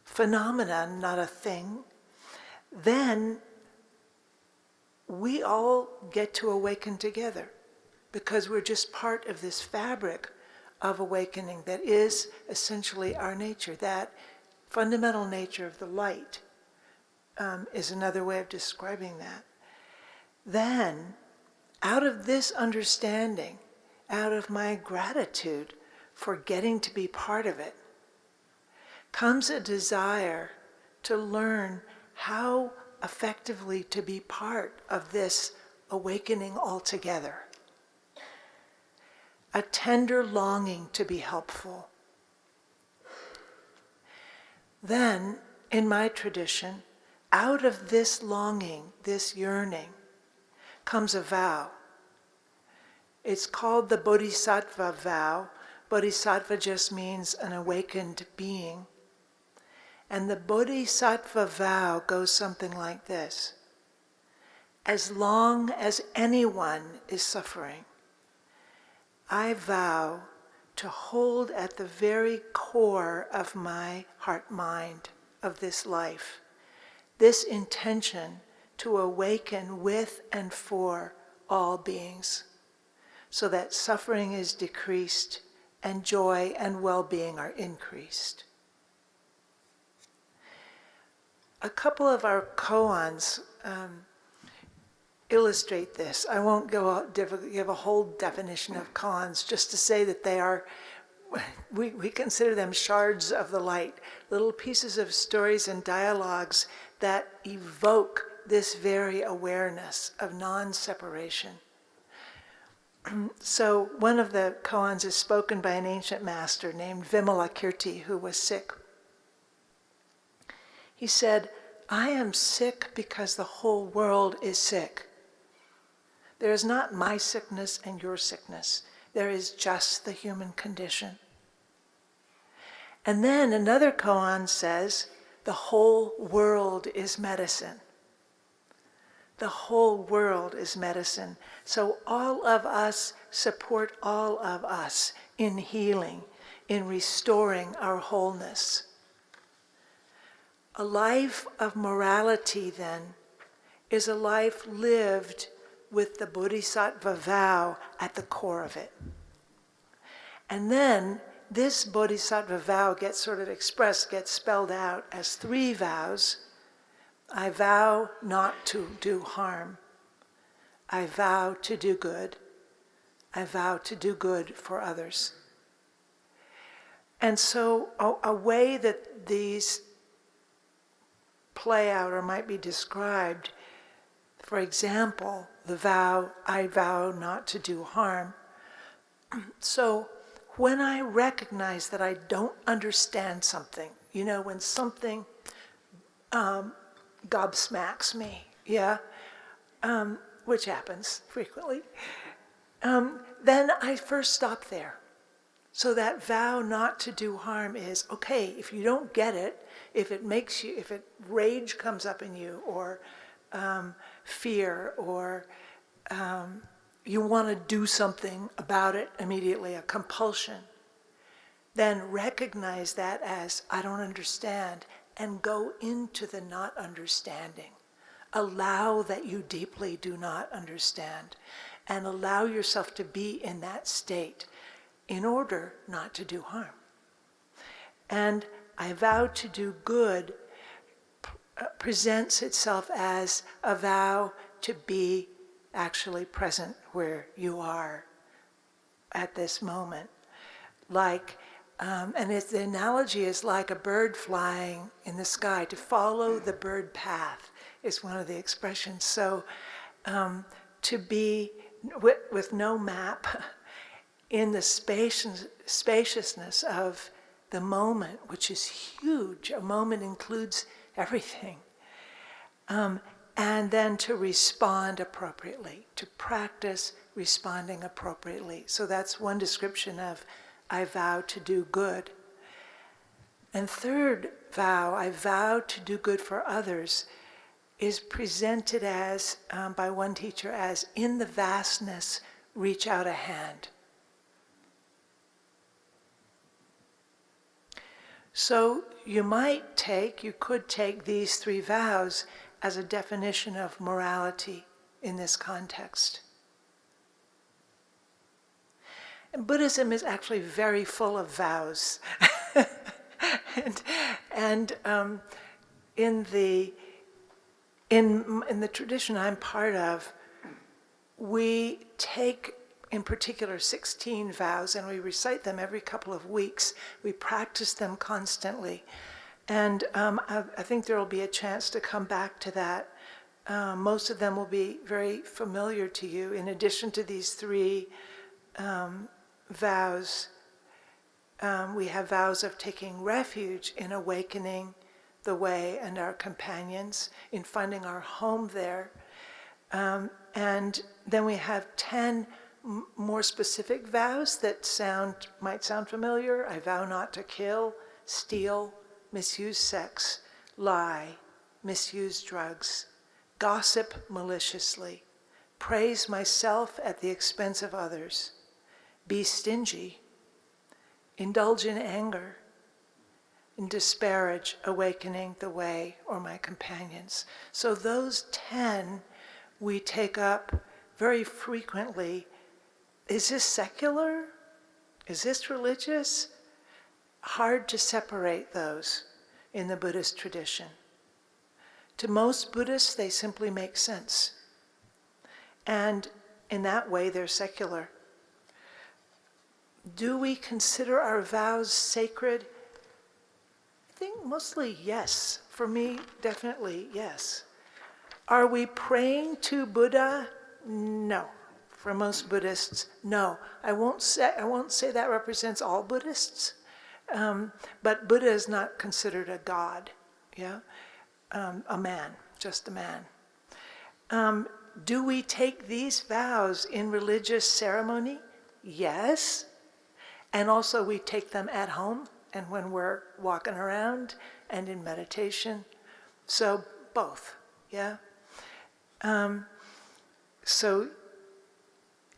phenomenon, not a thing, then we all get to awaken together because we're just part of this fabric of awakening that is essentially our nature. That fundamental nature of the light is another way of describing that. Then, out of this understanding, out of my gratitude for getting to be part of it, comes a desire to learn how effectively to be part of this awakening altogether. A tender longing to be helpful. Then, in my tradition, out of this longing, this yearning, comes a vow. It's called the Bodhisattva vow. Bodhisattva just means an awakened being. And the Bodhisattva vow goes something like this. As long as anyone is suffering, I vow to hold at the very core of my heart-mind of this life, this intention to awaken with and for all beings, so that suffering is decreased and joy and well-being are increased. A couple of our koans illustrate this. I won't give a whole definition of koans, just to say that they are, we consider them shards of the light, little pieces of stories and dialogues that evoke this very awareness of non-separation. So one of the koans is spoken by an ancient master named Vimalakirti, who was sick. He said, I am sick because the whole world is sick. There is not my sickness and your sickness. There is just the human condition. And then another koan says, the whole world is medicine. The whole world is medicine. So all of us support all of us in healing, in restoring our wholeness. A life of morality, then, is a life lived with the Bodhisattva vow at the core of it. And then this Bodhisattva vow gets sort of expressed, gets spelled out as 3 vows. I vow not to do harm. I vow to do good. I vow to do good for others. And so a way that these play out or might be described, for example, the vow, I vow not to do harm. So when I recognize that I don't understand something, when something gobsmacks me, which happens frequently, then I first stop there. So that vow not to do harm is, okay, if you don't get it, if rage comes up in you, or fear, or you want to do something about it immediately, a compulsion, then recognize that as, I don't understand, and go into the not understanding. Allow that you deeply do not understand, and allow yourself to be in that state in order not to do harm. And I vow to do good presents itself as a vow to be actually present where you are at this moment. The analogy is like a bird flying in the sky. To follow the bird path is one of the expressions. So to be with no map in the spaciousness of the moment, which is huge. A moment includes everything. And then to respond appropriately, to practice responding appropriately. So that's one description of I vow to do good. And third vow, I vow to do good for others, is presented as, by one teacher, as in the vastness reach out a hand. So you could take these 3 vows as a definition of morality in this context. And Buddhism is actually very full of vows. and in the tradition I'm part of, we take in particular 16 vows and we recite them every couple of weeks. We practice them constantly. And I think there will be a chance to come back to that. Most of them will be very familiar to you. In addition to these 3 vows, we have vows of taking refuge in awakening the way and our companions, in finding our home there. And then we have 10 more specific vows that might sound familiar. I vow not to kill, steal, misuse sex, lie, misuse drugs, gossip maliciously, praise myself at the expense of others, be stingy, indulge in anger, and disparage awakening the way or my companions. So those 10 we take up very frequently. Is this secular? Is this religious? Hard to separate those in the Buddhist tradition. To most Buddhists, they simply make sense. And in that way, they're secular. Do we consider our vows sacred? I think mostly yes. For me, definitely yes. Are we praying to Buddha? No. For most Buddhists, no. I won't say that represents all Buddhists, but Buddha is not considered a god, yeah? A man, just a man. Do we take these vows in religious ceremony? Yes. And also we take them at home and when we're walking around and in meditation. So both, yeah?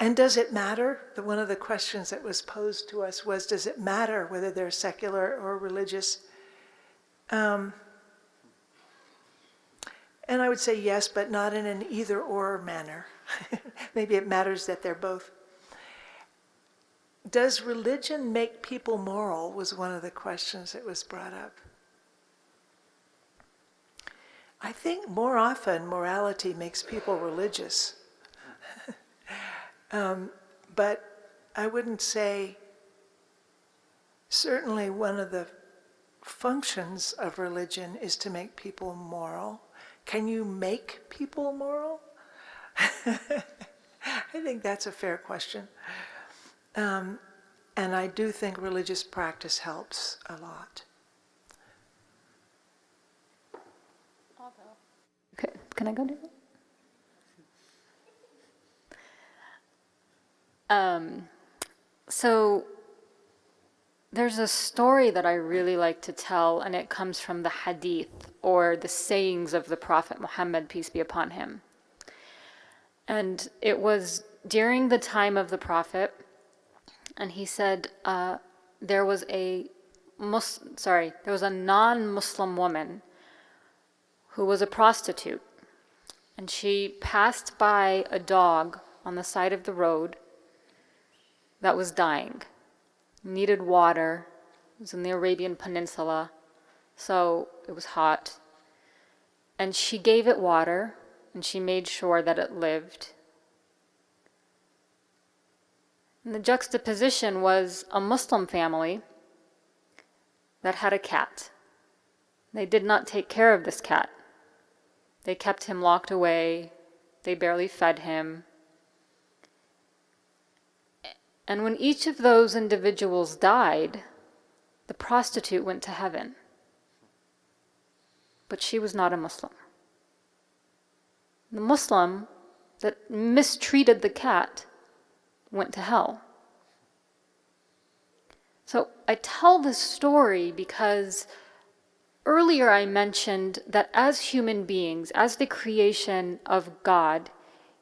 And does it matter? One of the questions that was posed to us was, does it matter whether they're secular or religious? And I would say yes, but not in an either-or manner. Maybe it matters that they're both. Does religion make people moral was one of the questions that was brought up. I think more often morality makes people religious. But I wouldn't say, certainly one of the functions of religion is to make people moral. Can you make people moral? I think that's a fair question. And I do think religious practice helps a lot. Okay, can I go to it? So there's a story that I really like to tell, and it comes from the hadith, or the sayings of the Prophet Muhammad, peace be upon him. And it was during the time of the Prophet, and he said there was a non-Muslim woman who was a prostitute, and she passed by a dog on the side of the road that was dying, needed water. It was in the Arabian Peninsula, so it was hot. And she gave it water, and she made sure that it lived. And the juxtaposition was a Muslim family that had a cat. They did not take care of this cat. They kept him locked away. They barely fed him. And when each of those individuals died, the prostitute went to heaven. But she was not a Muslim. The Muslim that mistreated the cat went to hell. So I tell this story because earlier I mentioned that as human beings, as the creation of God,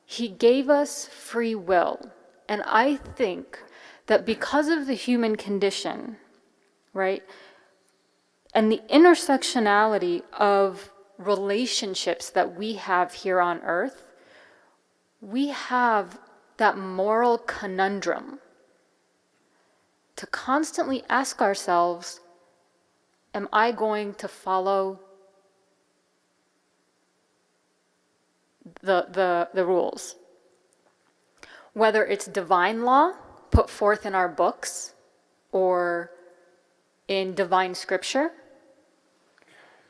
He gave us free will. And I think that because of the human condition, right, and the intersectionality of relationships that we have here on earth, we have that moral conundrum to constantly ask ourselves, am I going to follow the rules? Whether it's divine law put forth in our books or in divine scripture,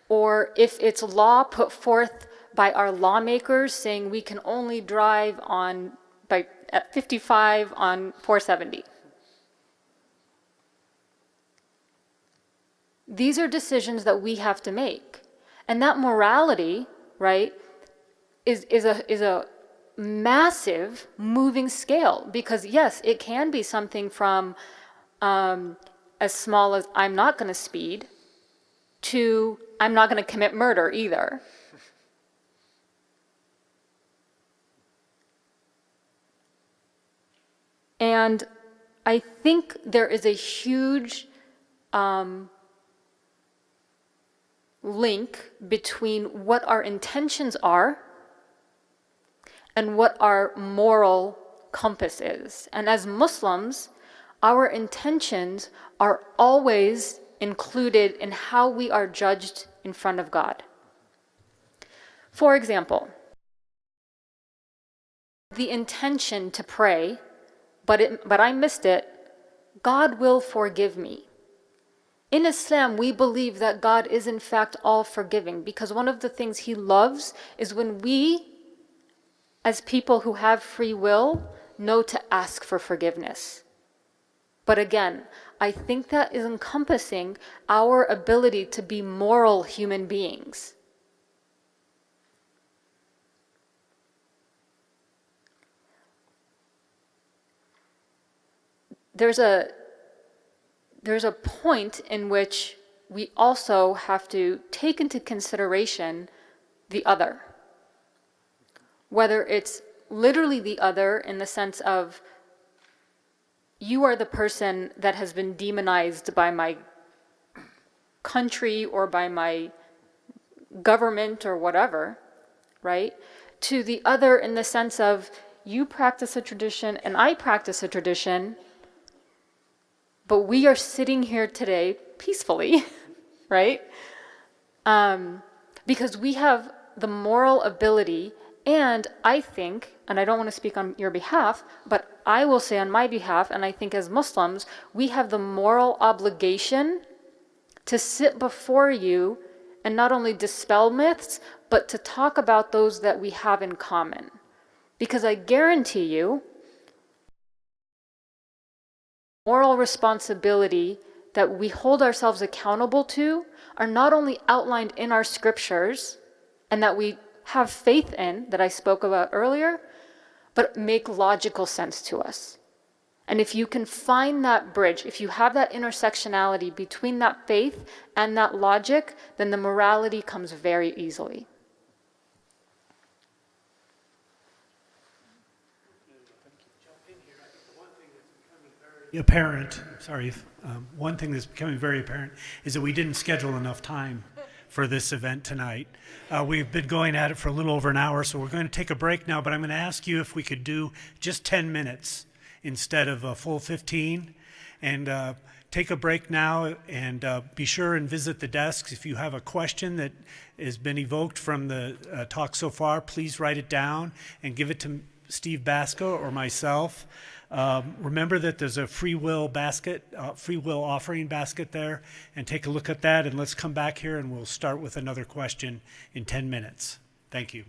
or if it's law put forth by our lawmakers saying we can only drive at 55 on 470. These are decisions that we have to make. And that morality, right, is a massive moving scale, because yes, it can be something from as small as I'm not going to speed to I'm not going to commit murder either. And I think there is a huge link between what our intentions are and what our moral compass is. And as Muslims, our intentions are always included in how we are judged in front of God. For example, the intention to pray, but I missed it, God will forgive me. In Islam, we believe that God is in fact all forgiving, because one of the things He loves is when we, as people who have free will, know to ask for forgiveness. But again, I think that is encompassing our ability to be moral human beings. There's a point in which we also have to take into consideration the other. Whether it's literally the other in the sense of you are the person that has been demonized by my country or by my government or whatever, right? To the other in the sense of you practice a tradition and I practice a tradition, but we are sitting here today peacefully, right? Because we have the moral ability, and I think, and I don't want to speak on your behalf, but I will say on my behalf, and I think as Muslims, we have the moral obligation to sit before you and not only dispel myths, but to talk about those that we have in common. Because I guarantee you, moral responsibility that we hold ourselves accountable to are not only outlined in our scriptures and that we have faith in, that I spoke about earlier, but make logical sense to us. And if you can find that bridge, if you have that intersectionality between that faith and that logic, then the morality comes very easily. One thing that's becoming very apparent is that we didn't schedule enough time for this event tonight. We've been going at it for a little over an hour, so we're going to take a break now, but I'm going to ask you if we could do just 10 minutes instead of a full 15. And take a break now, and be sure and visit the desks. If you have a question that has been evoked from the talk so far, please write it down and give it to Steve Basco or myself. Remember that there's a free will offering basket there, and take a look at that, and let's come back here and we'll start with another question in 10 minutes. Thank you.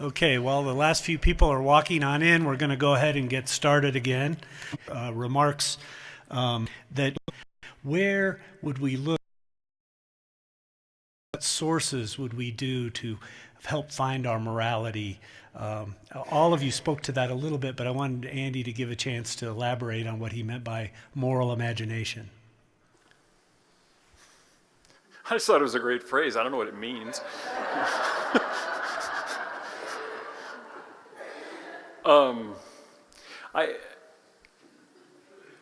Okay, well, the last few people are walking on in. We're going to go ahead and get started again. Remarks that where would we look? What sources would we do to help find our morality? All of you spoke to that a little bit, but I wanted Andy to give a chance to elaborate on what he meant by moral imagination. I just thought it was a great phrase. I don't know what it means.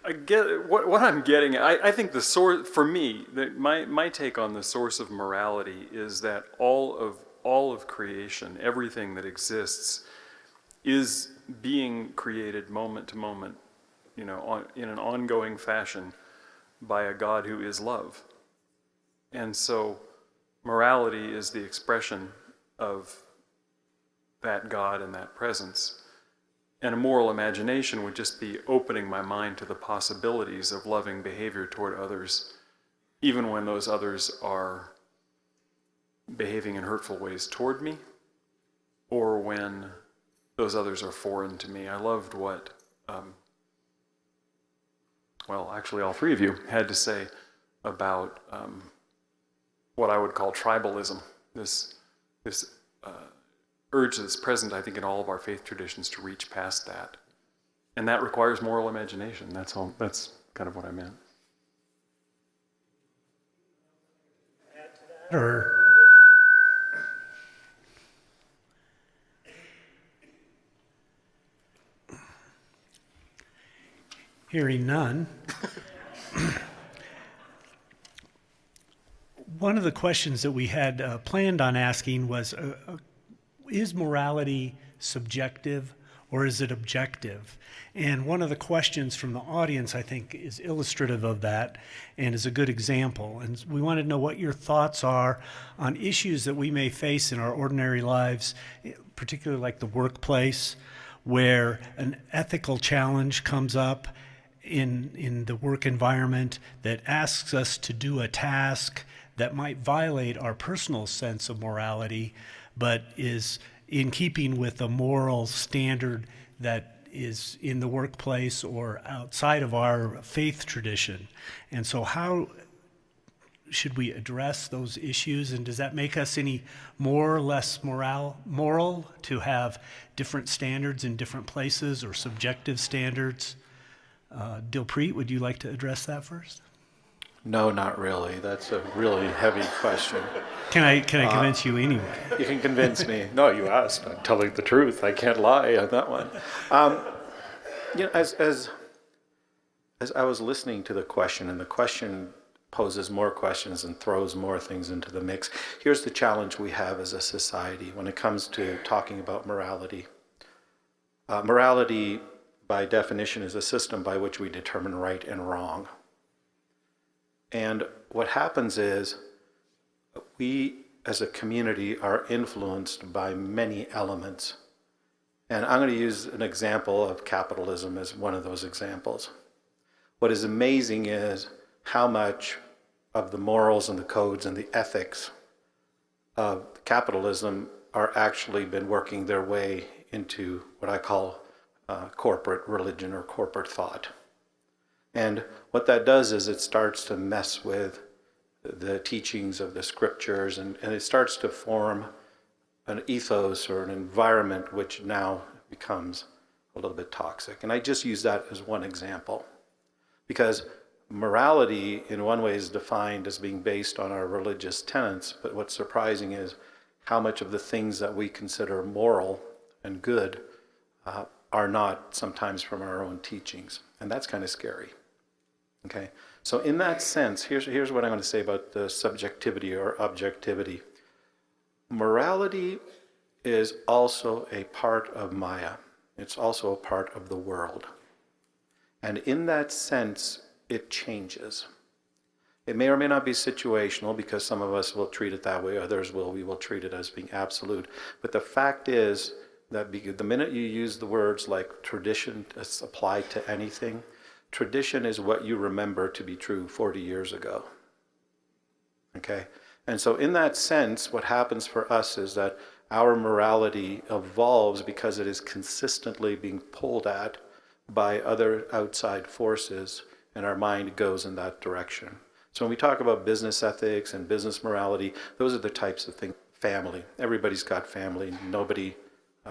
I get what I'm getting at. I think the source, for me, my take on the source of morality is that all of creation, everything that exists, is being created moment to moment, in an ongoing fashion by a God who is love. And so morality is the expression of that God and that presence. And a moral imagination would just be opening my mind to the possibilities of loving behavior toward others, even when those others are behaving in hurtful ways toward me, or when those others are foreign to me. I loved what, actually all three of you had to say about what I would call tribalism, this urge that's present, I think, in all of our faith traditions to reach past that. And that requires moral imagination. That's kind of what I meant. Or hearing none. One of the questions that we had planned on asking was, is morality subjective or is it objective? And one of the questions from the audience, I think, is illustrative of that and is a good example. And we wanted to know what your thoughts are on issues that we may face in our ordinary lives, particularly like the workplace, where an ethical challenge comes up in the work environment that asks us to do a task that might violate our personal sense of morality, but is in keeping with a moral standard that is in the workplace or outside of our faith tradition. And so how should we address those issues? And does that make us any more or less moral to have different standards in different places or subjective standards? Dilpreet, would you like to address that first? No, not really. That's a really heavy question. Can I convince you anyway? You can convince me. No, you asked. I'm telling the truth. I can't lie on that one. As I was listening to the question, and the question poses more questions and throws more things into the mix, here's the challenge we have as a society when it comes to talking about morality. Morality, by definition, is a system by which we determine right and wrong. And what happens is we, as a community, are influenced by many elements. And I'm going to use an example of capitalism as one of those examples. What is amazing is how much of the morals and the codes and the ethics of capitalism are actually been working their way into what I call corporate religion or corporate thought. And what that does is it starts to mess with the teachings of the scriptures, and it starts to form an ethos or an environment which now becomes a little bit toxic. And I just use that as one example, because morality in one way is defined as being based on our religious tenets, but what's surprising is how much of the things that we consider moral and good are not sometimes from our own teachings. And that's kind of scary. Okay, so in that sense, here's what I'm going to say about the subjectivity or objectivity. Morality is also a part of Maya. It's also a part of the world. And in that sense, it changes. It may or may not be situational, because some of us will treat it that way, others we will treat it as being absolute. But the fact is that the minute you use the words like tradition applied to anything, tradition is what you remember to be true 40 years ago. Okay? And so in that sense, what happens for us is that Our morality evolves because it is consistently being pulled at by other outside forces, and our mind goes in that direction. So when we talk about business ethics and business morality, those are the types of things. Family. Everybody's got family. Nobody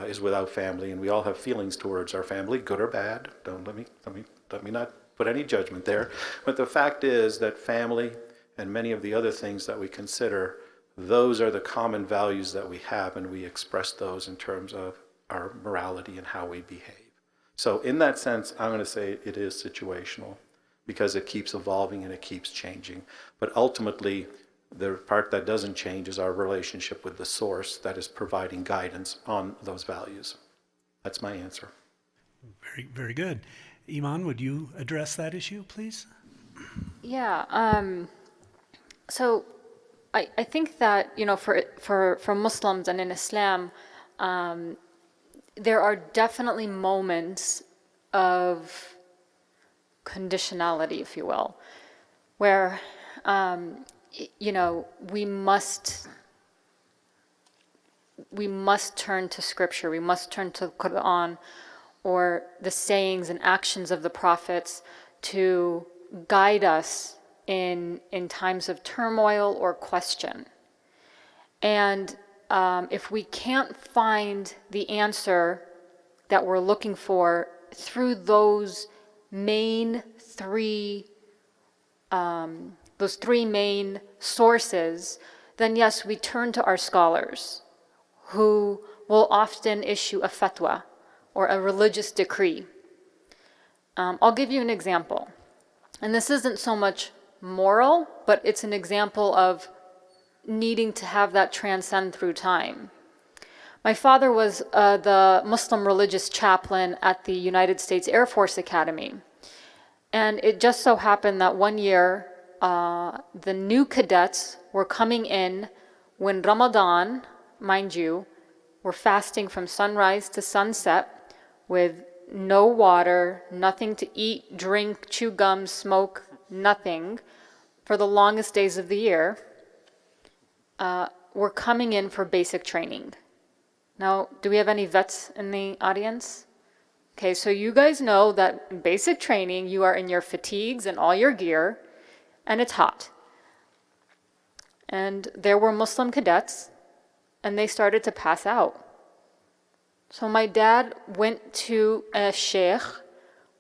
is without family, and we all have feelings towards our family, good or bad. Don't let me not put any judgment there. But the fact is that family and many of the other things that we consider, those are the common values that we have, and we express those in terms of our morality and how we behave. So in that sense, I'm going to say it is situational because it keeps evolving and it keeps changing. But ultimately, the part that doesn't change is our relationship with the source that is providing guidance on those values. That's my answer. Very, very good. Iman, would you address that issue, please? Yeah. So I think that, for Muslims and in Islam, there are definitely moments of conditionality, if you will, where, we must turn to Scripture, we must turn to the Quran or the sayings and actions of the prophets to guide us in times of turmoil or question. And if we can't find the answer that we're looking for through those three main sources, then yes, we turn to our scholars, who will often issue a fatwa or a religious decree. I'll give you an example. And this isn't so much moral, but it's an example of needing to have that transcend through time. My father was the Muslim religious chaplain at the United States Air Force Academy. And it just so happened that one year, the new cadets were coming in when Ramadan, mind you, were fasting from sunrise to sunset with no water, nothing to eat, drink, chew gum, smoke, nothing, for the longest days of the year, were coming in for basic training. Now, do we have any vets in the audience? Okay, so you guys know that in basic training, you are in your fatigues and all your gear, and it's hot. And there were Muslim cadets, and they started to pass out. So my dad went to a sheikh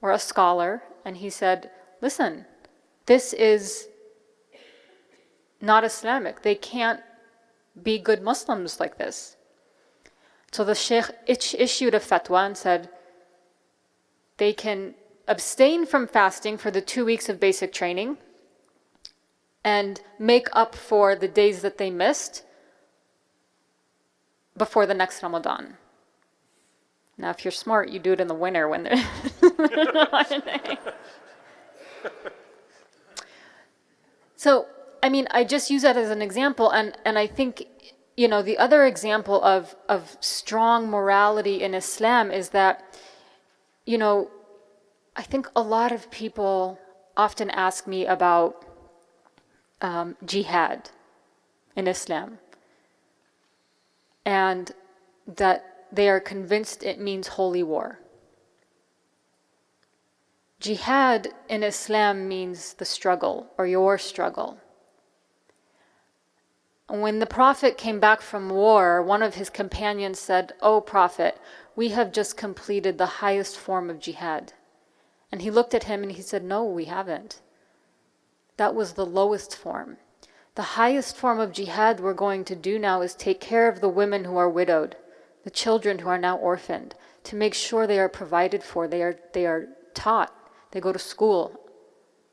or a scholar, and he said, listen, this is not Islamic. They can't be good Muslims like this. So the sheikh issued a fatwa and said, they can abstain from fasting for the 2 weeks of basic training and make up for the days that they missed before the next Ramadan. Now, if you're smart, you do it in the winter when they're So, I just use that as an example, and I think, the other example of strong morality in Islam is that, I think a lot of people often ask me about jihad in Islam, and that they are convinced it means holy war. Jihad in Islam means the struggle, or your struggle. When the Prophet came back from war, one of his companions said, "O Prophet, we have just completed the highest form of jihad." And he looked at him and he said, "No, we haven't. That was the lowest form. The highest form of jihad we're going to do now is take care of the women who are widowed, the children who are now orphaned, to make sure they are provided for, they are taught, they go to school,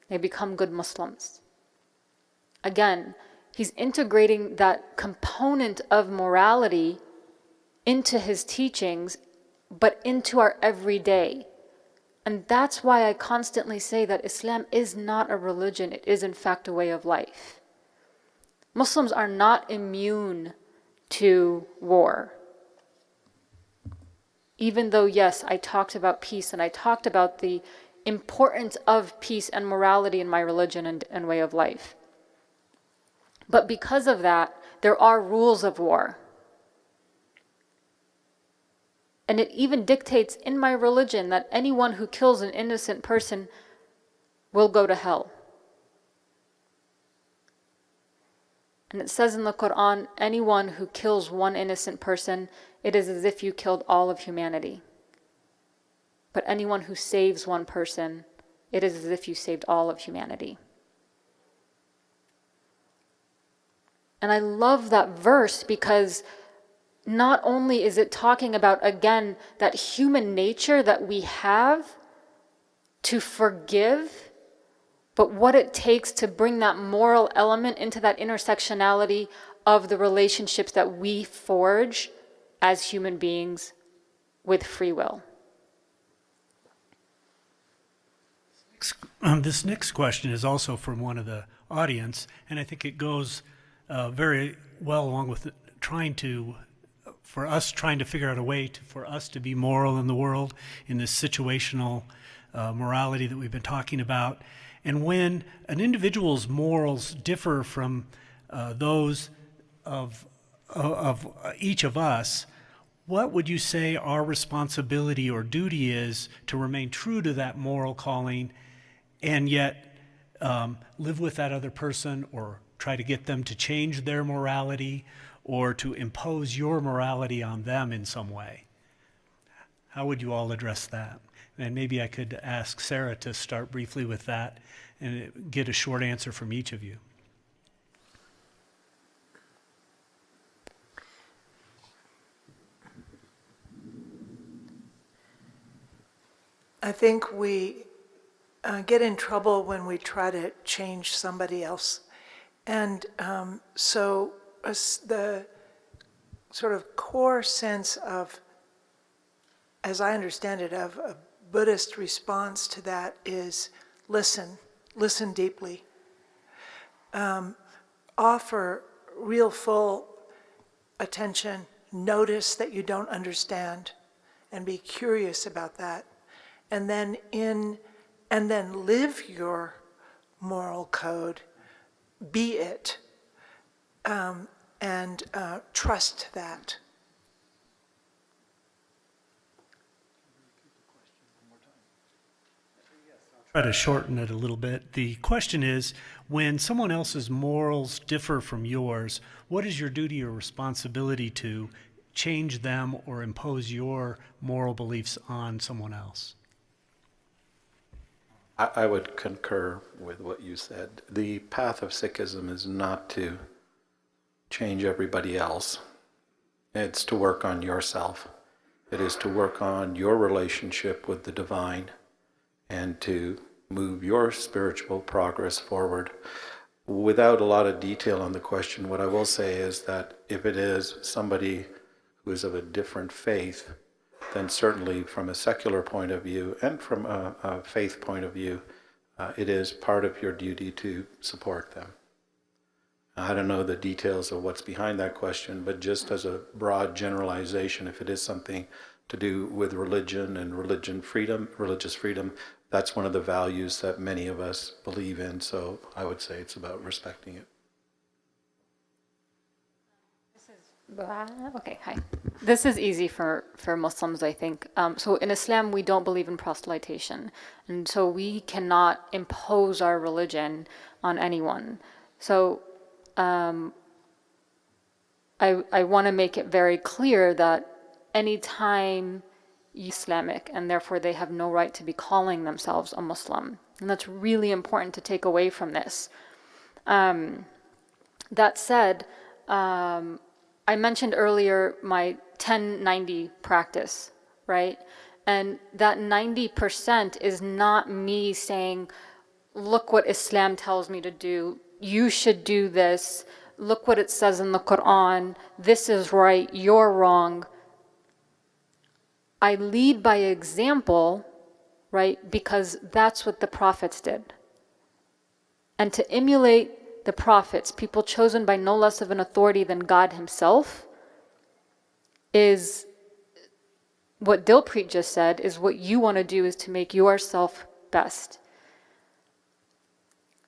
they become good Muslims." Again, he's integrating that component of morality into his teachings, but into our everyday. And that's why I constantly say that Islam is not a religion, it is in fact a way of life. Muslims are not immune to war. Even though, yes, I talked about peace and I talked about the importance of peace and morality in my religion and way of life. But because of that, there are rules of war. And it even dictates in my religion that anyone who kills an innocent person will go to hell. And it says in the Quran, anyone who kills one innocent person, it is as if you killed all of humanity. But anyone who saves one person, it is as if you saved all of humanity. And I love that verse because not only is it talking about, again, that human nature that we have to forgive, but what it takes to bring that moral element into that intersectionality of the relationships that we forge as human beings with free will. This next question is also from one of the audience, and I think it goes very well along with trying to figure out a way for us to be moral in the world, in this situational morality that we've been talking about. And when an individual's morals differ from those of each of us, what would you say our responsibility or duty is to remain true to that moral calling and yet live with that other person or try to get them to change their morality or to impose your morality on them in some way? How would you all address that? And maybe I could ask Sarah to start briefly with that and get a short answer from each of you. I think we get in trouble when we try to change somebody else. And so the sort of core sense of, as I understand it, of a Buddhist response to that is listen deeply. Offer real full attention, notice that you don't understand, and be curious about that. And then live your moral code, be it, and trust that. Try to shorten it a little bit. The question is, when someone else's morals differ from yours, what is your duty or responsibility to change them or impose your moral beliefs on someone else? I would concur with what you said. The path of Sikhism is not to change everybody else. It's to work on yourself. It is to work on your relationship with the divine and to move your spiritual progress forward. Without a lot of detail on the question, what I will say is that if it is somebody who is of a different faith, then certainly from a secular point of view and from a faith point of view, it is part of your duty to support them. I don't know the details of what's behind that question, but just as a broad generalization, if it is something to do with religion and religious freedom, that's one of the values that many of us believe in. So I would say it's about respecting it. Okay, hi. This is easy for Muslims, I think. So in Islam, we don't believe in proselytation. And so we cannot impose our religion on anyone. So I want to make it very clear that anytime Islamic, and therefore they have no right to be calling themselves a Muslim. And that's really important to take away from this. That said, I mentioned earlier my 10-90 practice, right? And that 90% is not me saying, look what Islam tells me to do, you should do this, look what it says in the Quran, this is right, you're wrong. I lead by example, right? Because that's what the prophets did. And to emulate the prophets, people chosen by no less of an authority than God himself, is what Dilpreet just said, is what you want to do is to make yourself best.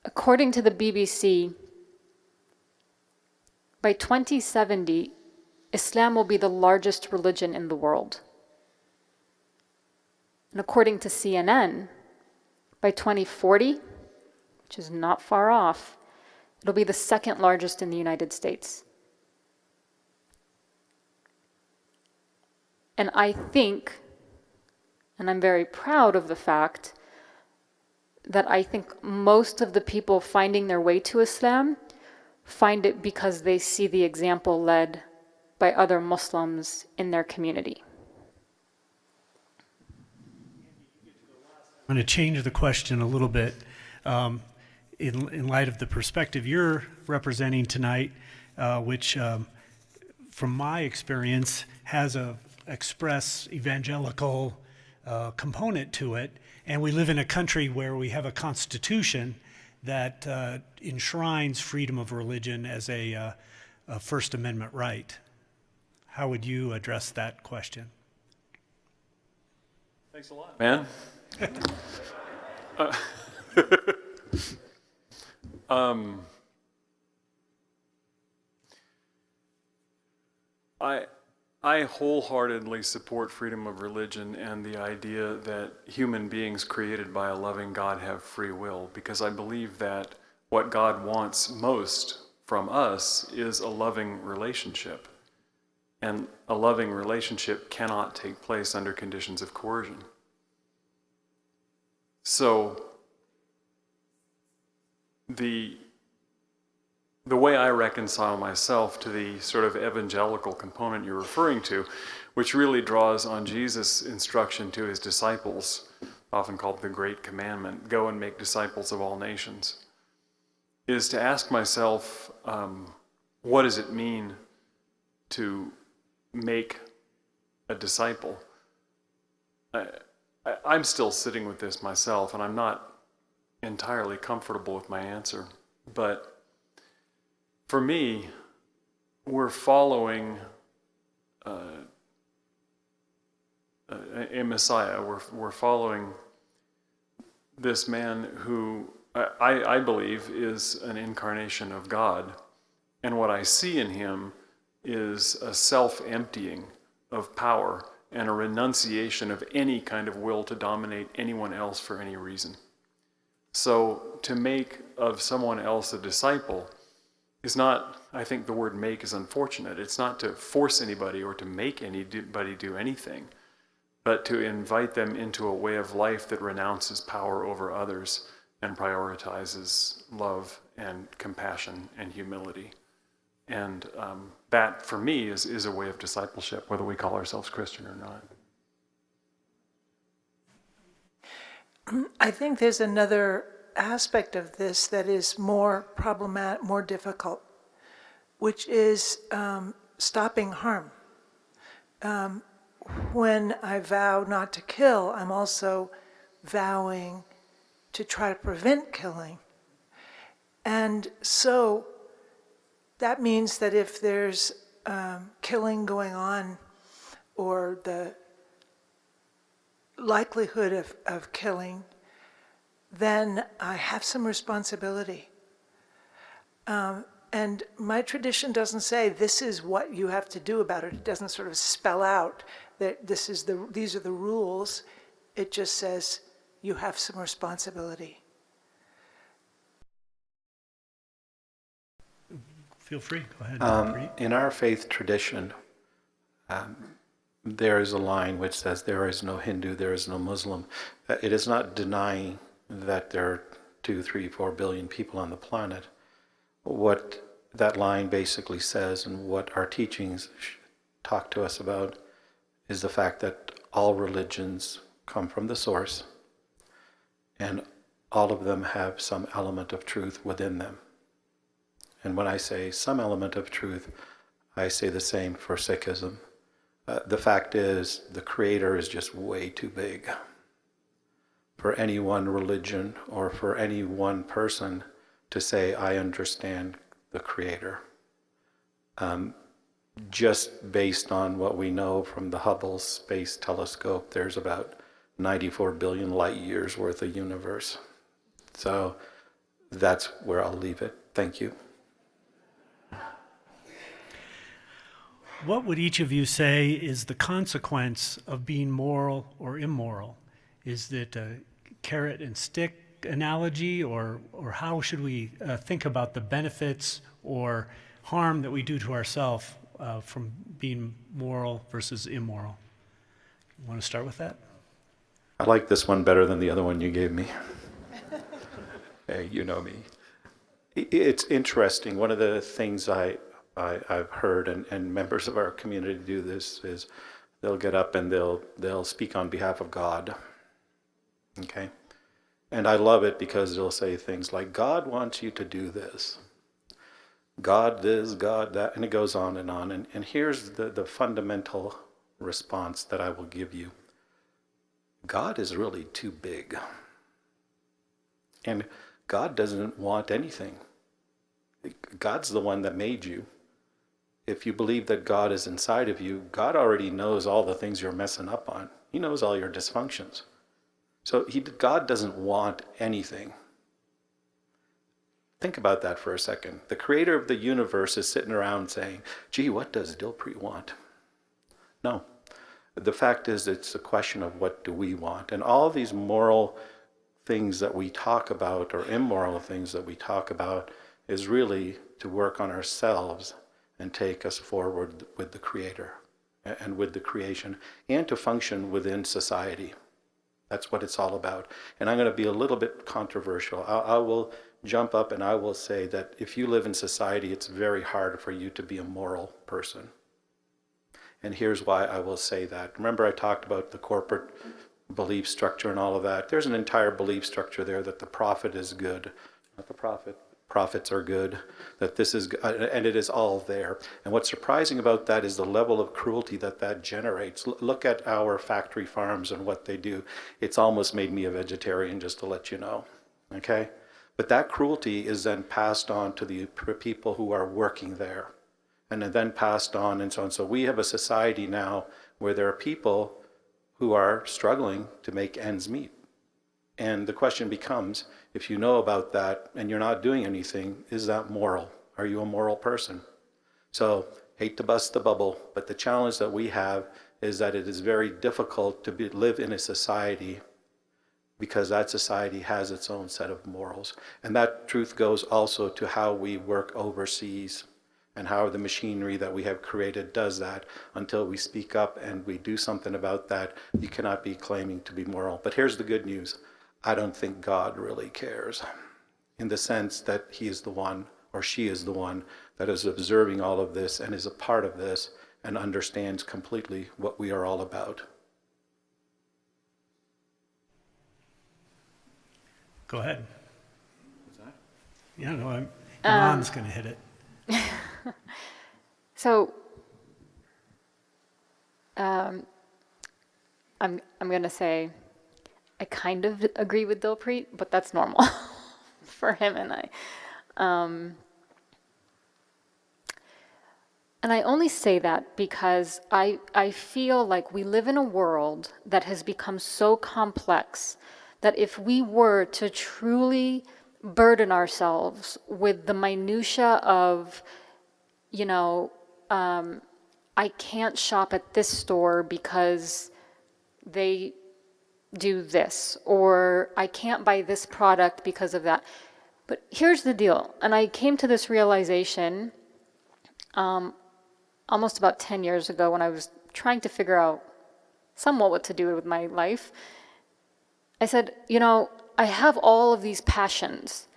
According to the BBC, by 2070, Islam will be the largest religion in the world. And according to CNN, by 2040, which is not far off, it'll be the second largest in the United States. And I think, and I'm very proud of the fact, that I think most of the people finding their way to Islam find it because they see the example led by other Muslims in their community. I'm going to change the question a little bit in light of the perspective you're representing tonight, which, from my experience, has a express evangelical component to it. And we live in a country where we have a constitution that enshrines freedom of religion as a First Amendment right. How would you address that question? Thanks a lot, man. I wholeheartedly support freedom of religion and the idea that human beings created by a loving God have free will, because I believe that what God wants most from us is a loving relationship. And a loving relationship cannot take place under conditions of coercion. So the way I reconcile myself to the sort of evangelical component you're referring to, which really draws on Jesus' instruction to his disciples, often called the Great Commandment, go and make disciples of all nations, is to ask myself, what does it mean to make a disciple? I'm still sitting with this myself, and I'm not entirely comfortable with my answer. But for me, we're following a Messiah. We're following this man who I believe is an incarnation of God. And what I see in him is a self-emptying of power and a renunciation of any kind of will to dominate anyone else for any reason. So to make of someone else a disciple is not, I think the word make is unfortunate. It's not to force anybody or to make anybody do anything, but to invite them into a way of life that renounces power over others and prioritizes love and compassion and humility. And that, for me, is a way of discipleship, whether we call ourselves Christian or not. I think there's another aspect of this that is more problematic, more difficult, which is stopping harm. When I vow not to kill, I'm also vowing to try to prevent killing. And so that means that if there's killing going on, or the likelihood of killing, then I have some responsibility. And my tradition doesn't say this is what you have to do about it. It doesn't sort of spell out that these are the rules. It just says you have some responsibility. Feel free, go ahead. In our faith tradition, there is a line which says, there is no Hindu, there is no Muslim. It is not denying that there are 2, 3, 4 billion people on the planet. What that line basically says, and what our teachings talk to us about, is the fact that all religions come from the source, and all of them have some element of truth within them. And when I say some element of truth, I say the same for Sikhism. The fact is, the Creator is just way too big for any one religion or for any one person to say, I understand the Creator. Just based on what we know from the Hubble Space Telescope, there's about 94 billion light years worth of universe. So that's where I'll leave it. Thank you. What would each of you say is the consequence of being moral or immoral Is it a carrot and stick analogy, or how should we think about the benefits or harm that we do to ourselves from being moral versus immoral? You want to start with that? I like this one better than the other one you gave me. Hey, you know me. It's interesting. One of the things I've heard, and members of our community do this, is they'll get up and they'll speak on behalf of God. Okay? And I love it because they'll say things like, God wants you to do this. God this, God that, and it goes on and on. And here's the fundamental response that I will give you. God is really too big. And God doesn't want anything. God's the one that made you. If you believe that God is inside of you, God already knows all the things you're messing up on. He knows all your dysfunctions. So God doesn't want anything. Think about that for a second. The creator of the universe is sitting around saying, gee, what does Dilpreet want? No. The fact is, it's a question of what do we want. And all these moral things that we talk about, or immoral things that we talk about, is really to work on ourselves and take us forward with the Creator and with the creation, and to function within society. That's what it's all about. And I'm going to be a little bit controversial. I will jump up and I will say that if you live in society, it's very hard for you to be a moral person. And here's why I will say that. Remember I talked about the corporate belief structure and all of that. There's an entire belief structure there that the profit is good. Not the profit. Profits are good. That this is, and it is all there. And what's surprising about that is the level of cruelty that generates. Look at our factory farms and what they do. It's almost made me a vegetarian, just to let you know. Okay? But that cruelty is then passed on to the people who are working there. And then passed on and so on. So we have a society now where there are people who are struggling to make ends meet. And the question becomes, if you know about that and you're not doing anything, is that moral? Are you a moral person? So, hate to bust the bubble, but the challenge that we have is that it is very difficult to live in a society because that society has its own set of morals. And that truth goes also to how we work overseas and how the machinery that we have created does that. Until we speak up and we do something about that, you cannot be claiming to be moral. But here's the good news. I don't think God really cares, in the sense that he is the one, or she is the one, that is observing all of this and is a part of this and understands completely what we are all about. Go ahead. Yeah, no, Iman's going to hit it. So, I'm going to say I kind of agree with Dilpreet, but that's normal for him and I. And I only say that because I feel like we live in a world that has become so complex that if we were to truly burden ourselves with the minutia of, you know, I can't shop at this store because they do this, or I can't buy this product because of that. But here's the deal, and I came to this realization almost about 10 years ago when I was trying to figure out somewhat what to do with my life. I said, you know, I have all of these passions,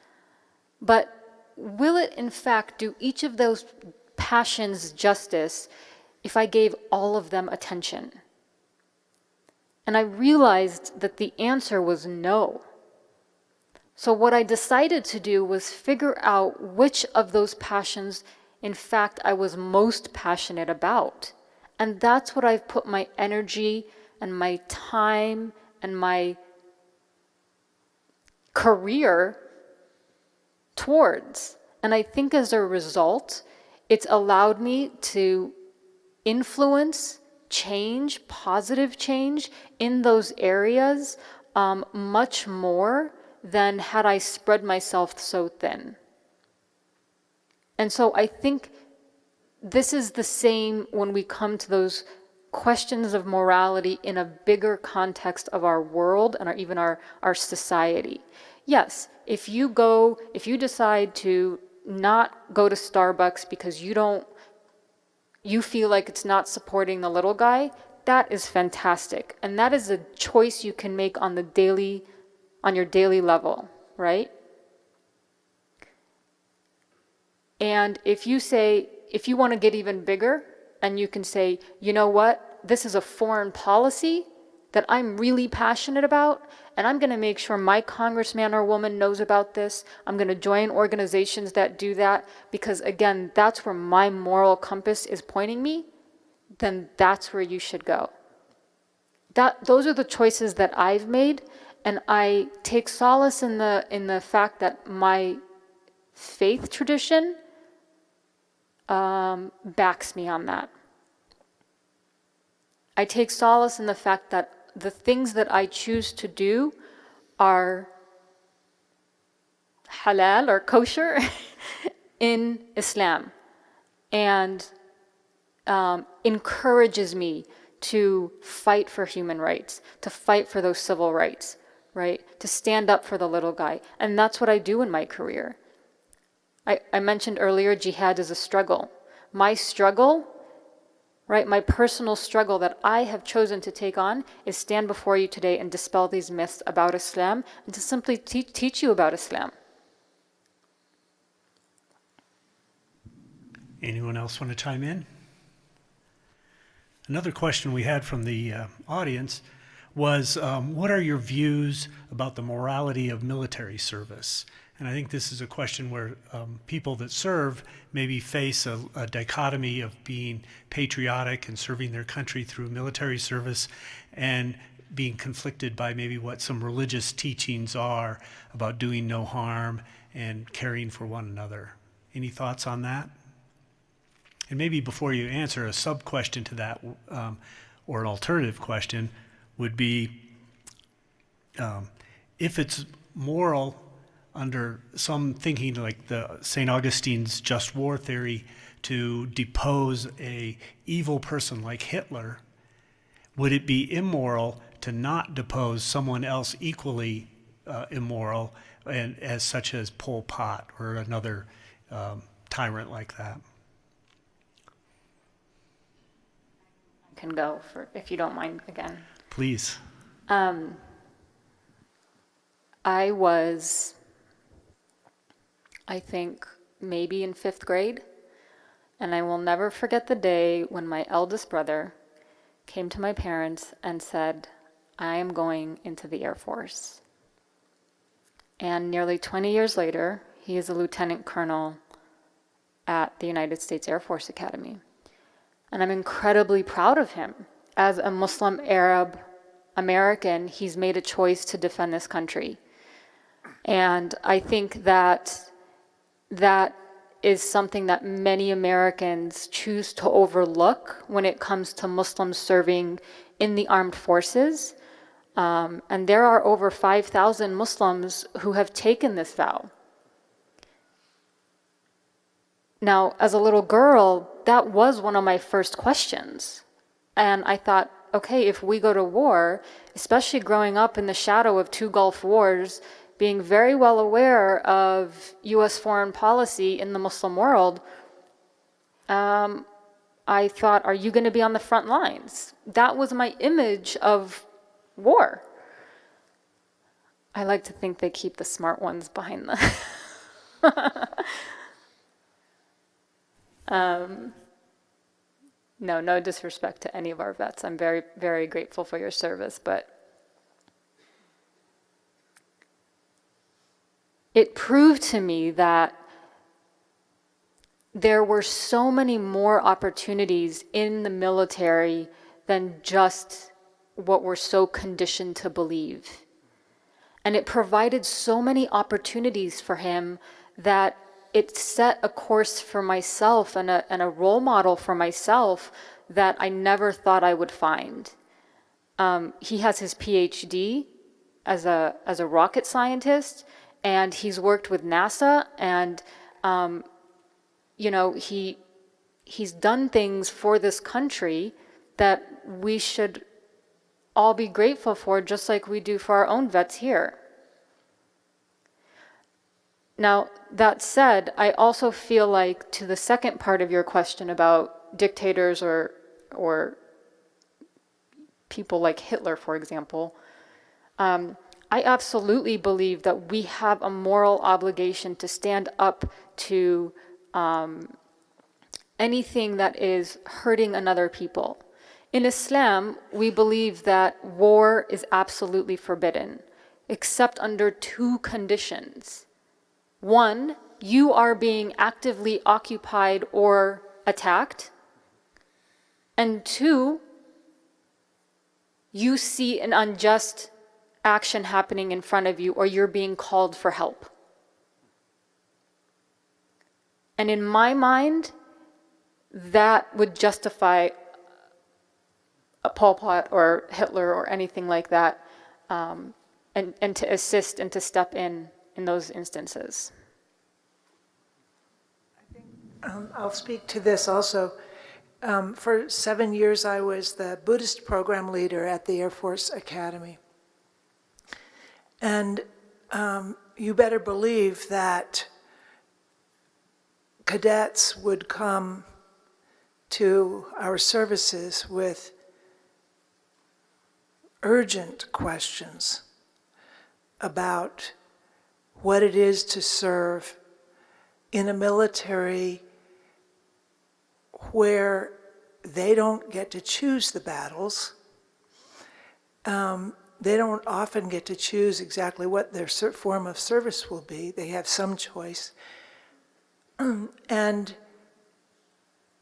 but will it in fact do each of those passions justice if I gave all of them attention? And I realized that the answer was no. So what I decided to do was figure out which of those passions, in fact, I was most passionate about. And that's what I've put my energy and my time and my career towards. And I think as a result, it's allowed me to influence change, positive change in those areas much more than had I spread myself so thin. And so I think this is the same when we come to those questions of morality in a bigger context of our world and even our society. Yes, if you decide to not go to Starbucks because you feel like it's not supporting the little guy, that is fantastic. And that is a choice you can make on your daily level, right? And if you want to get even bigger, and you can say, you know what, this is a foreign policy that I'm really passionate about, and I'm going to make sure my congressman or woman knows about this. I'm going to join organizations that do that, because again, that's where my moral compass is pointing me, then that's where you should go. Those are the choices that I've made, and I take solace in the fact that my faith tradition backs me on that. I take solace in the fact that the things that I choose to do are halal or kosher in Islam, and encourages me to fight for human rights, to fight for those civil rights, right? To stand up for the little guy. And that's what I do in my career. I mentioned earlier, jihad is a struggle. My struggle, right, my personal struggle that I have chosen to take on is stand before you today and dispel these myths about Islam, and to simply teach you about Islam. Anyone else want to chime in? Another question we had from the audience was, what are your views about the morality of military service? And I think this is a question where people that serve maybe face a dichotomy of being patriotic and serving their country through military service, and being conflicted by maybe what some religious teachings are about doing no harm and caring for one another. Any thoughts on that? And maybe before you answer, a sub-question to that, or an alternative question, would be, if it's moral under some thinking like the St. Augustine's just war theory to depose a evil person like Hitler, would it be immoral to not depose someone else equally immoral, and such as Pol Pot or another tyrant like that? Can go for, if you don't mind, again. Please. I was, I think, maybe in 5th grade, and I will never forget the day when my eldest brother came to my parents and said, I am going into the Air Force. And nearly 20 years later, he is a lieutenant colonel at the United States Air Force Academy. And I'm incredibly proud of him. As a Muslim Arab American, he's made a choice to defend this country. And I think that is something that many Americans choose to overlook when it comes to Muslims serving in the armed forces. And there are over 5,000 Muslims who have taken this vow. Now, as a little girl, that was one of my first questions. And I thought, okay, if we go to war, especially growing up in the shadow of 2 Gulf Wars, being very well aware of U.S. foreign policy in the Muslim world, I thought, are you going to be on the front lines? That was my image of war. I like to think they keep the smart ones behind the... No disrespect to any of our vets. I'm very, very grateful for your service, but it proved to me that there were so many more opportunities in the military than just what we're so conditioned to believe. And it provided so many opportunities for him that it set a course for myself and a role model for myself that I never thought I would find. He has his PhD as a rocket scientist, and he's worked with NASA, and he's done things for this country that we should all be grateful for, just like we do for our own vets here. Now, that said, I also feel like, to the second part of your question about dictators or people like Hitler, for example, I absolutely believe that we have a moral obligation to stand up to anything that is hurting another people. In Islam, we believe that war is absolutely forbidden, except under two conditions. One, you are being actively occupied or attacked. And two, you see an unjust action happening in front of you, or you're being called for help. And in my mind, that would justify a Pol Pot or Hitler or anything like that, and to assist and to step in those instances. I'll speak to this also. For 7 years, I was the Buddhist program leader at the Air Force Academy. And you better believe that cadets would come to our services with urgent questions about what it is to serve in a military where they don't get to choose the battles. They don't often get to choose exactly what their form of service will be. They have some choice. And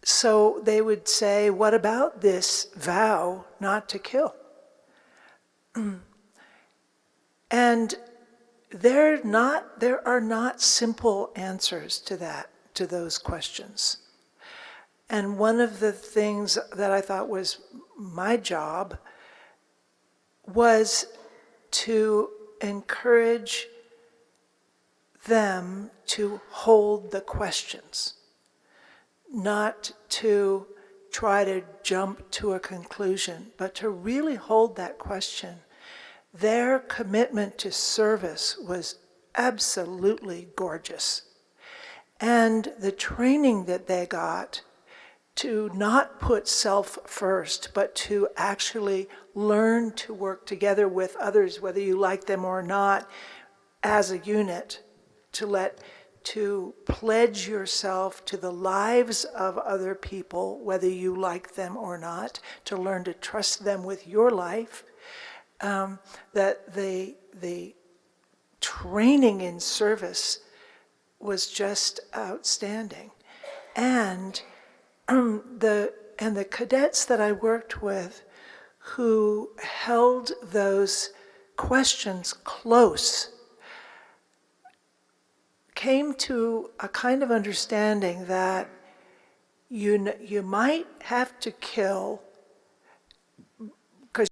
so they would say, what about this vow not to kill? And there are not simple answers to that, to those questions. And one of the things that I thought was my job was to encourage them to hold the questions, not to try to jump to a conclusion, but to really hold that question. Their commitment to service was absolutely gorgeous. And the training that they got to not put self first, but to actually learn to work together with others, whether you like them or not, as a unit, to pledge yourself to the lives of other people, whether you like them or not, to learn to trust them with your life, that the training in service was just outstanding. And the cadets that I worked with who held those questions close came to a kind of understanding that you might have to kill, because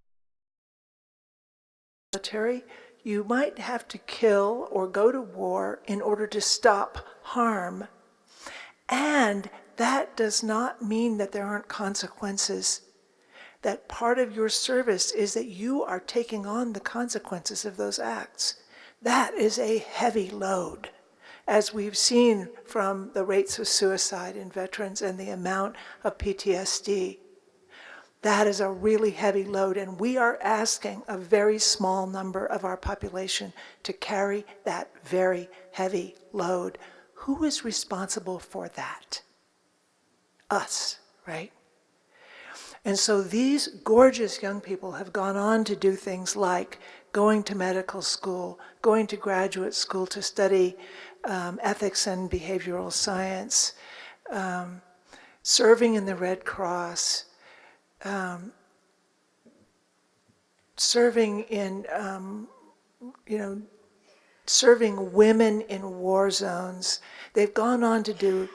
military, you might have to kill or go to war in order to stop harm. And that does not mean that there aren't consequences. That part of your service is that you are taking on the consequences of those acts. That is a heavy load, as we've seen from the rates of suicide in veterans and the amount of PTSD. That is a really heavy load, and we are asking a very small number of our population to carry that very heavy load. Who is responsible for that? Us, right? And so these gorgeous young people have gone on to do things like going to medical school, going to graduate school to study ethics and behavioral science, serving in the Red Cross, serving in, serving women in war zones. They've gone on to do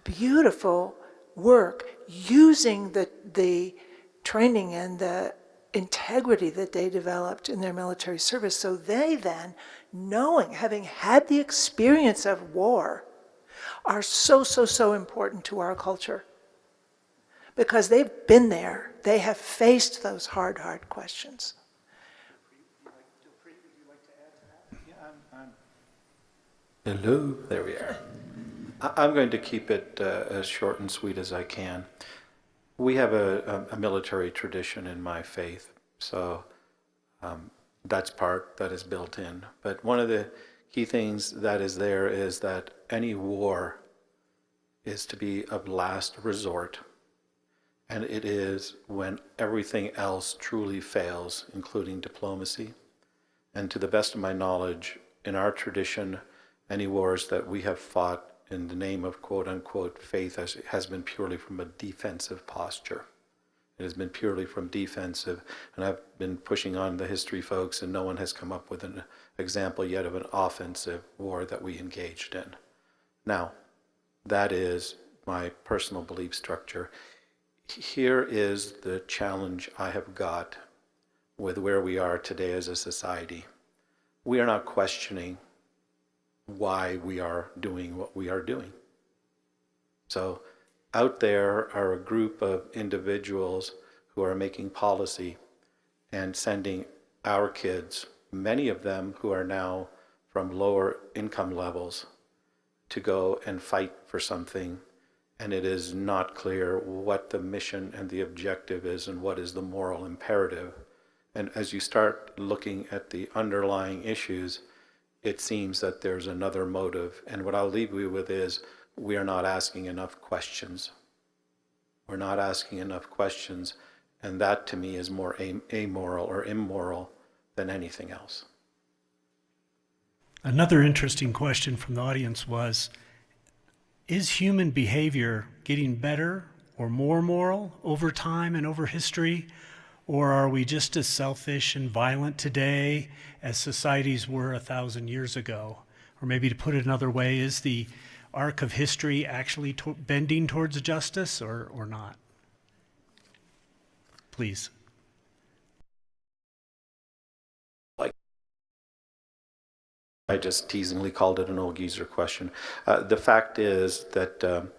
beautiful work using the training and the integrity that they developed in their military service. So they then, having had the experience of war, are so important to our culture. because they've been there. They have faced those hard, hard questions. Hello, there we are. I'm going to keep it as short and sweet as I can. We have a military tradition in my faith, so that's part that is built in. But one of the key things that is there is that any war is to be of last resort, and it is when everything else truly fails, including diplomacy. And to the best of my knowledge, in our tradition, any wars that we have fought in the name of quote-unquote faith has been purely from a defensive posture. It has been purely from defensive, and I've been pushing on the history folks, and no one has come up with an example yet of an offensive war that we engaged in. Now, that is my personal belief structure. Here is the challenge I have got with where we are today as a society. We are not questioning why we are doing what we are doing. So out there are a group of individuals who are making policy and sending our kids, many of them who are now from lower income levels, to go and fight for something, and it is not clear what the mission and the objective is and what is the moral imperative. And as you start looking at the underlying issues, it seems that there's another motive. And what I'll leave you with is, we are not asking enough questions. We're not asking enough questions, and that to me is more amoral or immoral than anything else. Another interesting question from the audience was, is human behavior getting better or more moral over time and over history? Or are we just as selfish and violent today as societies were 1,000 years ago? Or maybe to put it another way, is the arc of history actually bending towards justice or not? Please. I just teasingly called it an old geezer question. The fact is that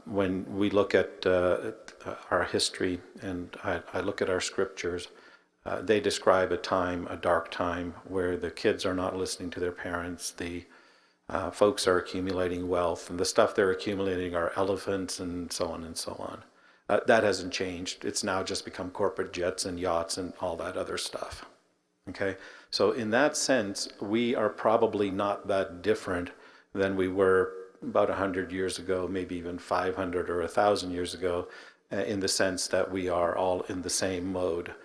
when we look at our history and I look at our scriptures, they describe a time, a dark time, where the kids are not listening to their parents, the folks are accumulating wealth, and the stuff they're accumulating are elephants and so on and so on. That hasn't changed. It's now just become corporate jets and yachts and all that other stuff. Okay? So in that sense, we are probably not that different than we were about 100 years ago, maybe even 500 or 1,000 years ago, in the sense that we are all in the same mode.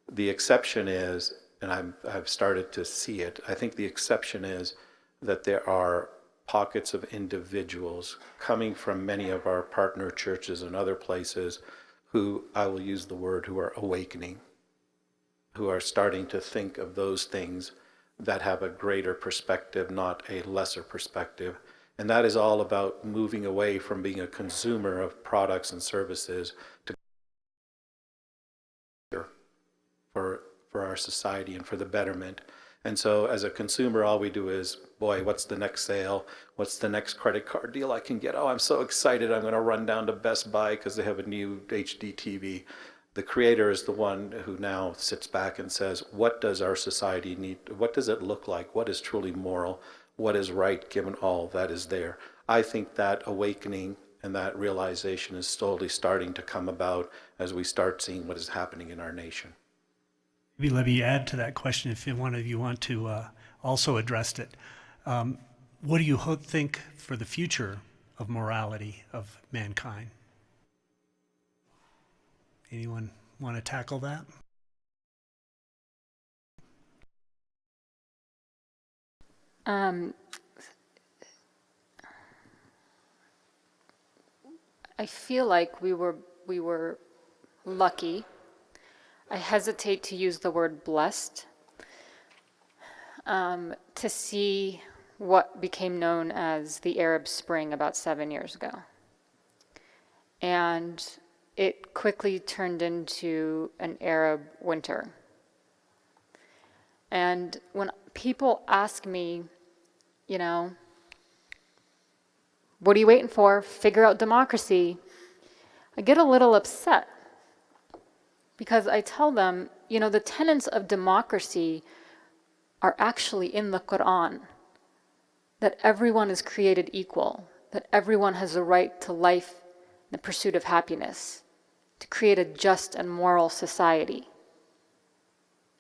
The exception is, and I've started to see it, I think the exception is that there are pockets of individuals coming from many of our partner churches and other places who, I will use the word, who are awakening, who are starting to think of those things that have a greater perspective, not a lesser perspective. And that is all about moving away from being a consumer of products and services to for our society and for the betterment. And so as a consumer, all we do is, boy, what's the next sale? What's the next credit card deal I can get? Oh, I'm so excited. I'm going to run down to Best Buy because they have a new HD TV. The creator is the one who now sits back and says, what does our society need? What does it look like? What is truly moral? What is right given all that is there? I think that awakening and that realization is slowly starting to come about as we start seeing what is happening in our nation. Maybe let me add to that question if one of you want to also address it. What do you think for the future of morality of mankind? Anyone want to tackle that? I feel like we were lucky. I hesitate to use the word blessed, to see what became known as the Arab Spring about 7 years ago. And it quickly turned into an Arab winter. And when people ask me, you know, what are you waiting for? Figure out democracy. I get a little upset because I tell them, you know, the tenets of democracy are actually in the Quran, that everyone is created equal, that everyone has a right to life and the pursuit of happiness, to create a just and moral society.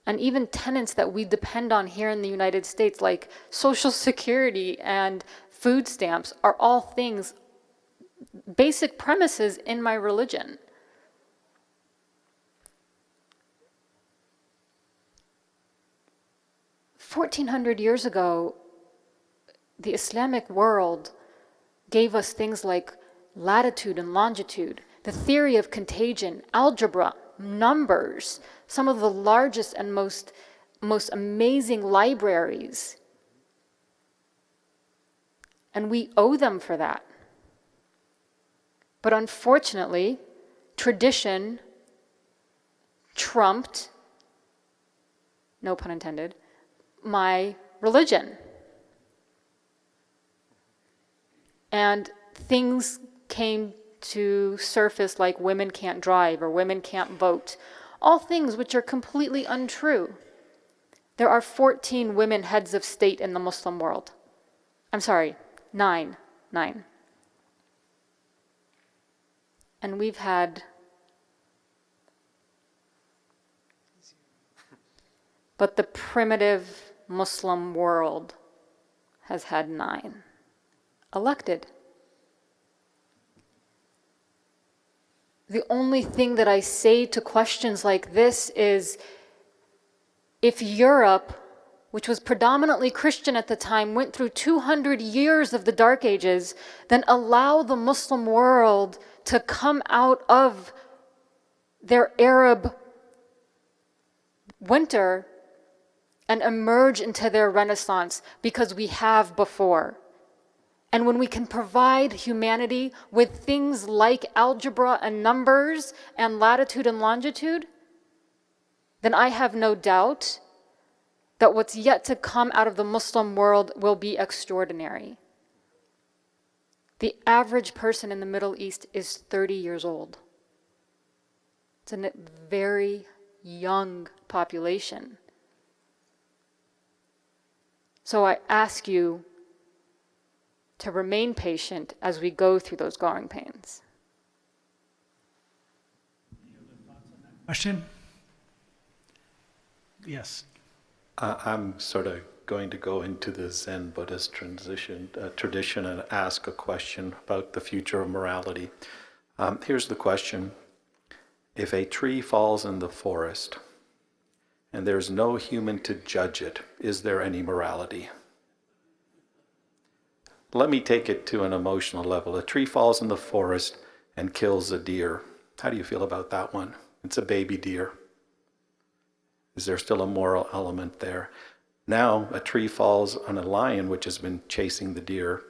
And even tenets that we depend on here in the United States, like Social Security and food stamps, are all things, basic premises in my religion. $1,400 ago, the Islamic world gave us things like latitude and longitude, the theory of contagion, algebra, numbers, some of the largest and most amazing libraries. And we owe them for that. But unfortunately, tradition trumped, no pun intended, my religion. And things came to surface like women can't drive or women can't vote, all things which are completely untrue. There are 14 women heads of state in the Muslim world. I'm sorry, 9. And we've had, but the primitive Muslim world has had 9 elected. The only thing that I say to questions like this is, if Europe, which was predominantly Christian at the time, went through 200 years of the Dark Ages, then allow the Muslim world to come out of their Arab winter and emerge into their Renaissance, because we have before. And when we can provide humanity with things like algebra and numbers and latitude and longitude, then I have no doubt that what's yet to come out of the Muslim world will be extraordinary. The average person in the Middle East is 30 years old. It's a very young population. So I ask you to remain patient as we go through those growing pains. Question? Yes. I'm sort of going to go into the Zen Buddhist tradition and ask a question about the future of morality. Here's the question. If a tree falls in the forest and there's no human to judge it, is there any morality? Let me take it to an emotional level. A tree falls in the forest and kills a deer. How do you feel about that one? It's a baby deer. Is there still a moral element there? Now a tree falls on a lion which has been chasing the deer,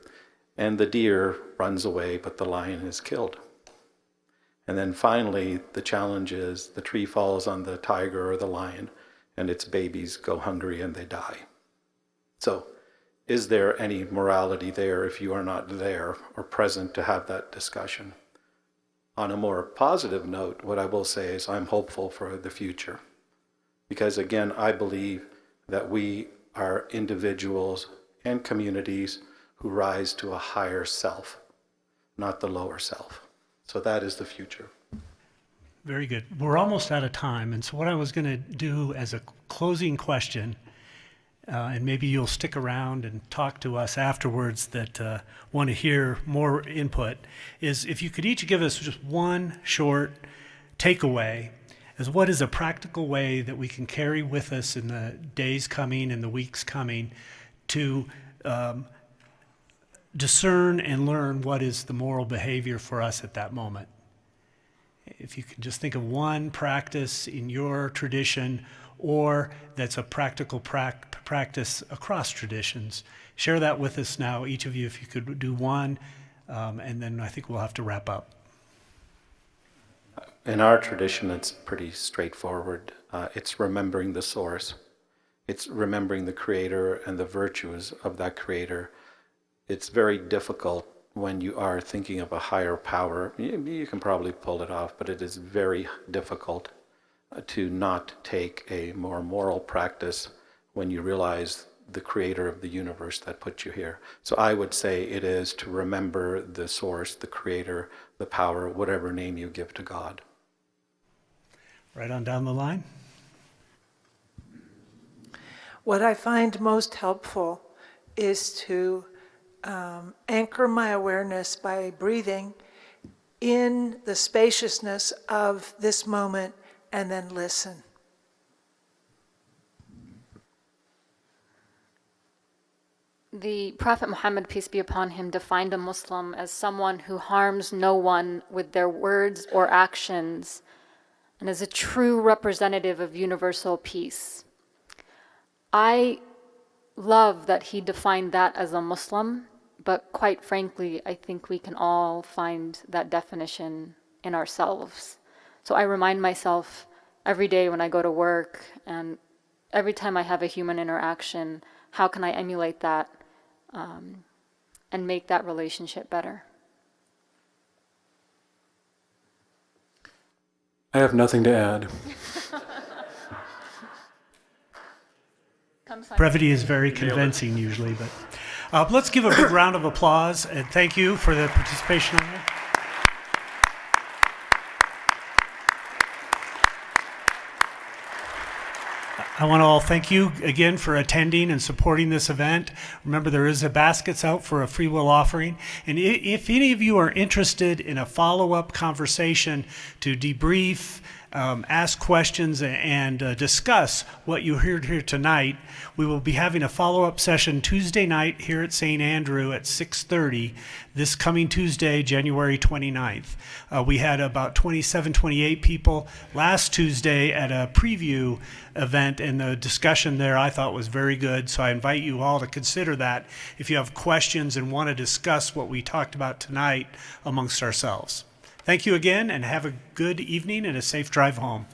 and the deer runs away, but the lion is killed. And then finally, the challenge is the tree falls on the tiger or the lion, and its babies go hungry and they die. So, is there any morality there if you are not there or present to have that discussion? On a more positive note, what I will say is I'm hopeful for the future. Because again, I believe that we are individuals and communities who rise to a higher self, not the lower self. So that is the future. Very good. We're almost out of time, and so what I was going to do as a closing question, and maybe you'll stick around and talk to us afterwards that want to hear more input, is if you could each give us just one short takeaway as what is a practical way that we can carry with us in the days coming and the weeks coming to discern and learn what is the moral behavior for us at that moment. If you can just think of one practice in your tradition or that's a practical practice across traditions, share that with us now, each of you, if you could do one, and then I think we'll have to wrap up. In our tradition, it's pretty straightforward. It's remembering the source. It's remembering the creator and the virtues of that creator. It's very difficult when you are thinking of a higher power. You can probably pull it off, but it is very difficult to not take a more moral practice when you realize the creator of the universe that put you here. So I would say it is to remember the source, the creator, the power, whatever name you give to God. Right on down the line. What I find most helpful is to anchor my awareness by breathing in the spaciousness of this moment and then listen. The Prophet Muhammad, peace be upon him, defined a Muslim as someone who harms no one with their words or actions and is a true representative of universal peace. I love that he defined that as a Muslim, but quite frankly, I think we can all find that definition in ourselves. So I remind myself every day when I go to work and every time I have a human interaction, how can I emulate that and make that relationship better? I have nothing to add. Brevity is very convincing usually, but let's give a big round of applause and thank you for the participation on that. I want to all thank you again for attending and supporting this event. Remember, there is a baskets out for a free will offering. And if any of you are interested in a follow-up conversation to debrief, ask questions, and discuss what you heard here tonight, we will be having a follow-up session Tuesday night here at St. Andrew at 6:30, this coming Tuesday, January 29th. We had about 27, 28 people last Tuesday at a preview event, and the discussion there I thought was very good, so I invite you all to consider that if you have questions and want to discuss what we talked about tonight amongst ourselves. Thank you again, and have a good evening and a safe drive home.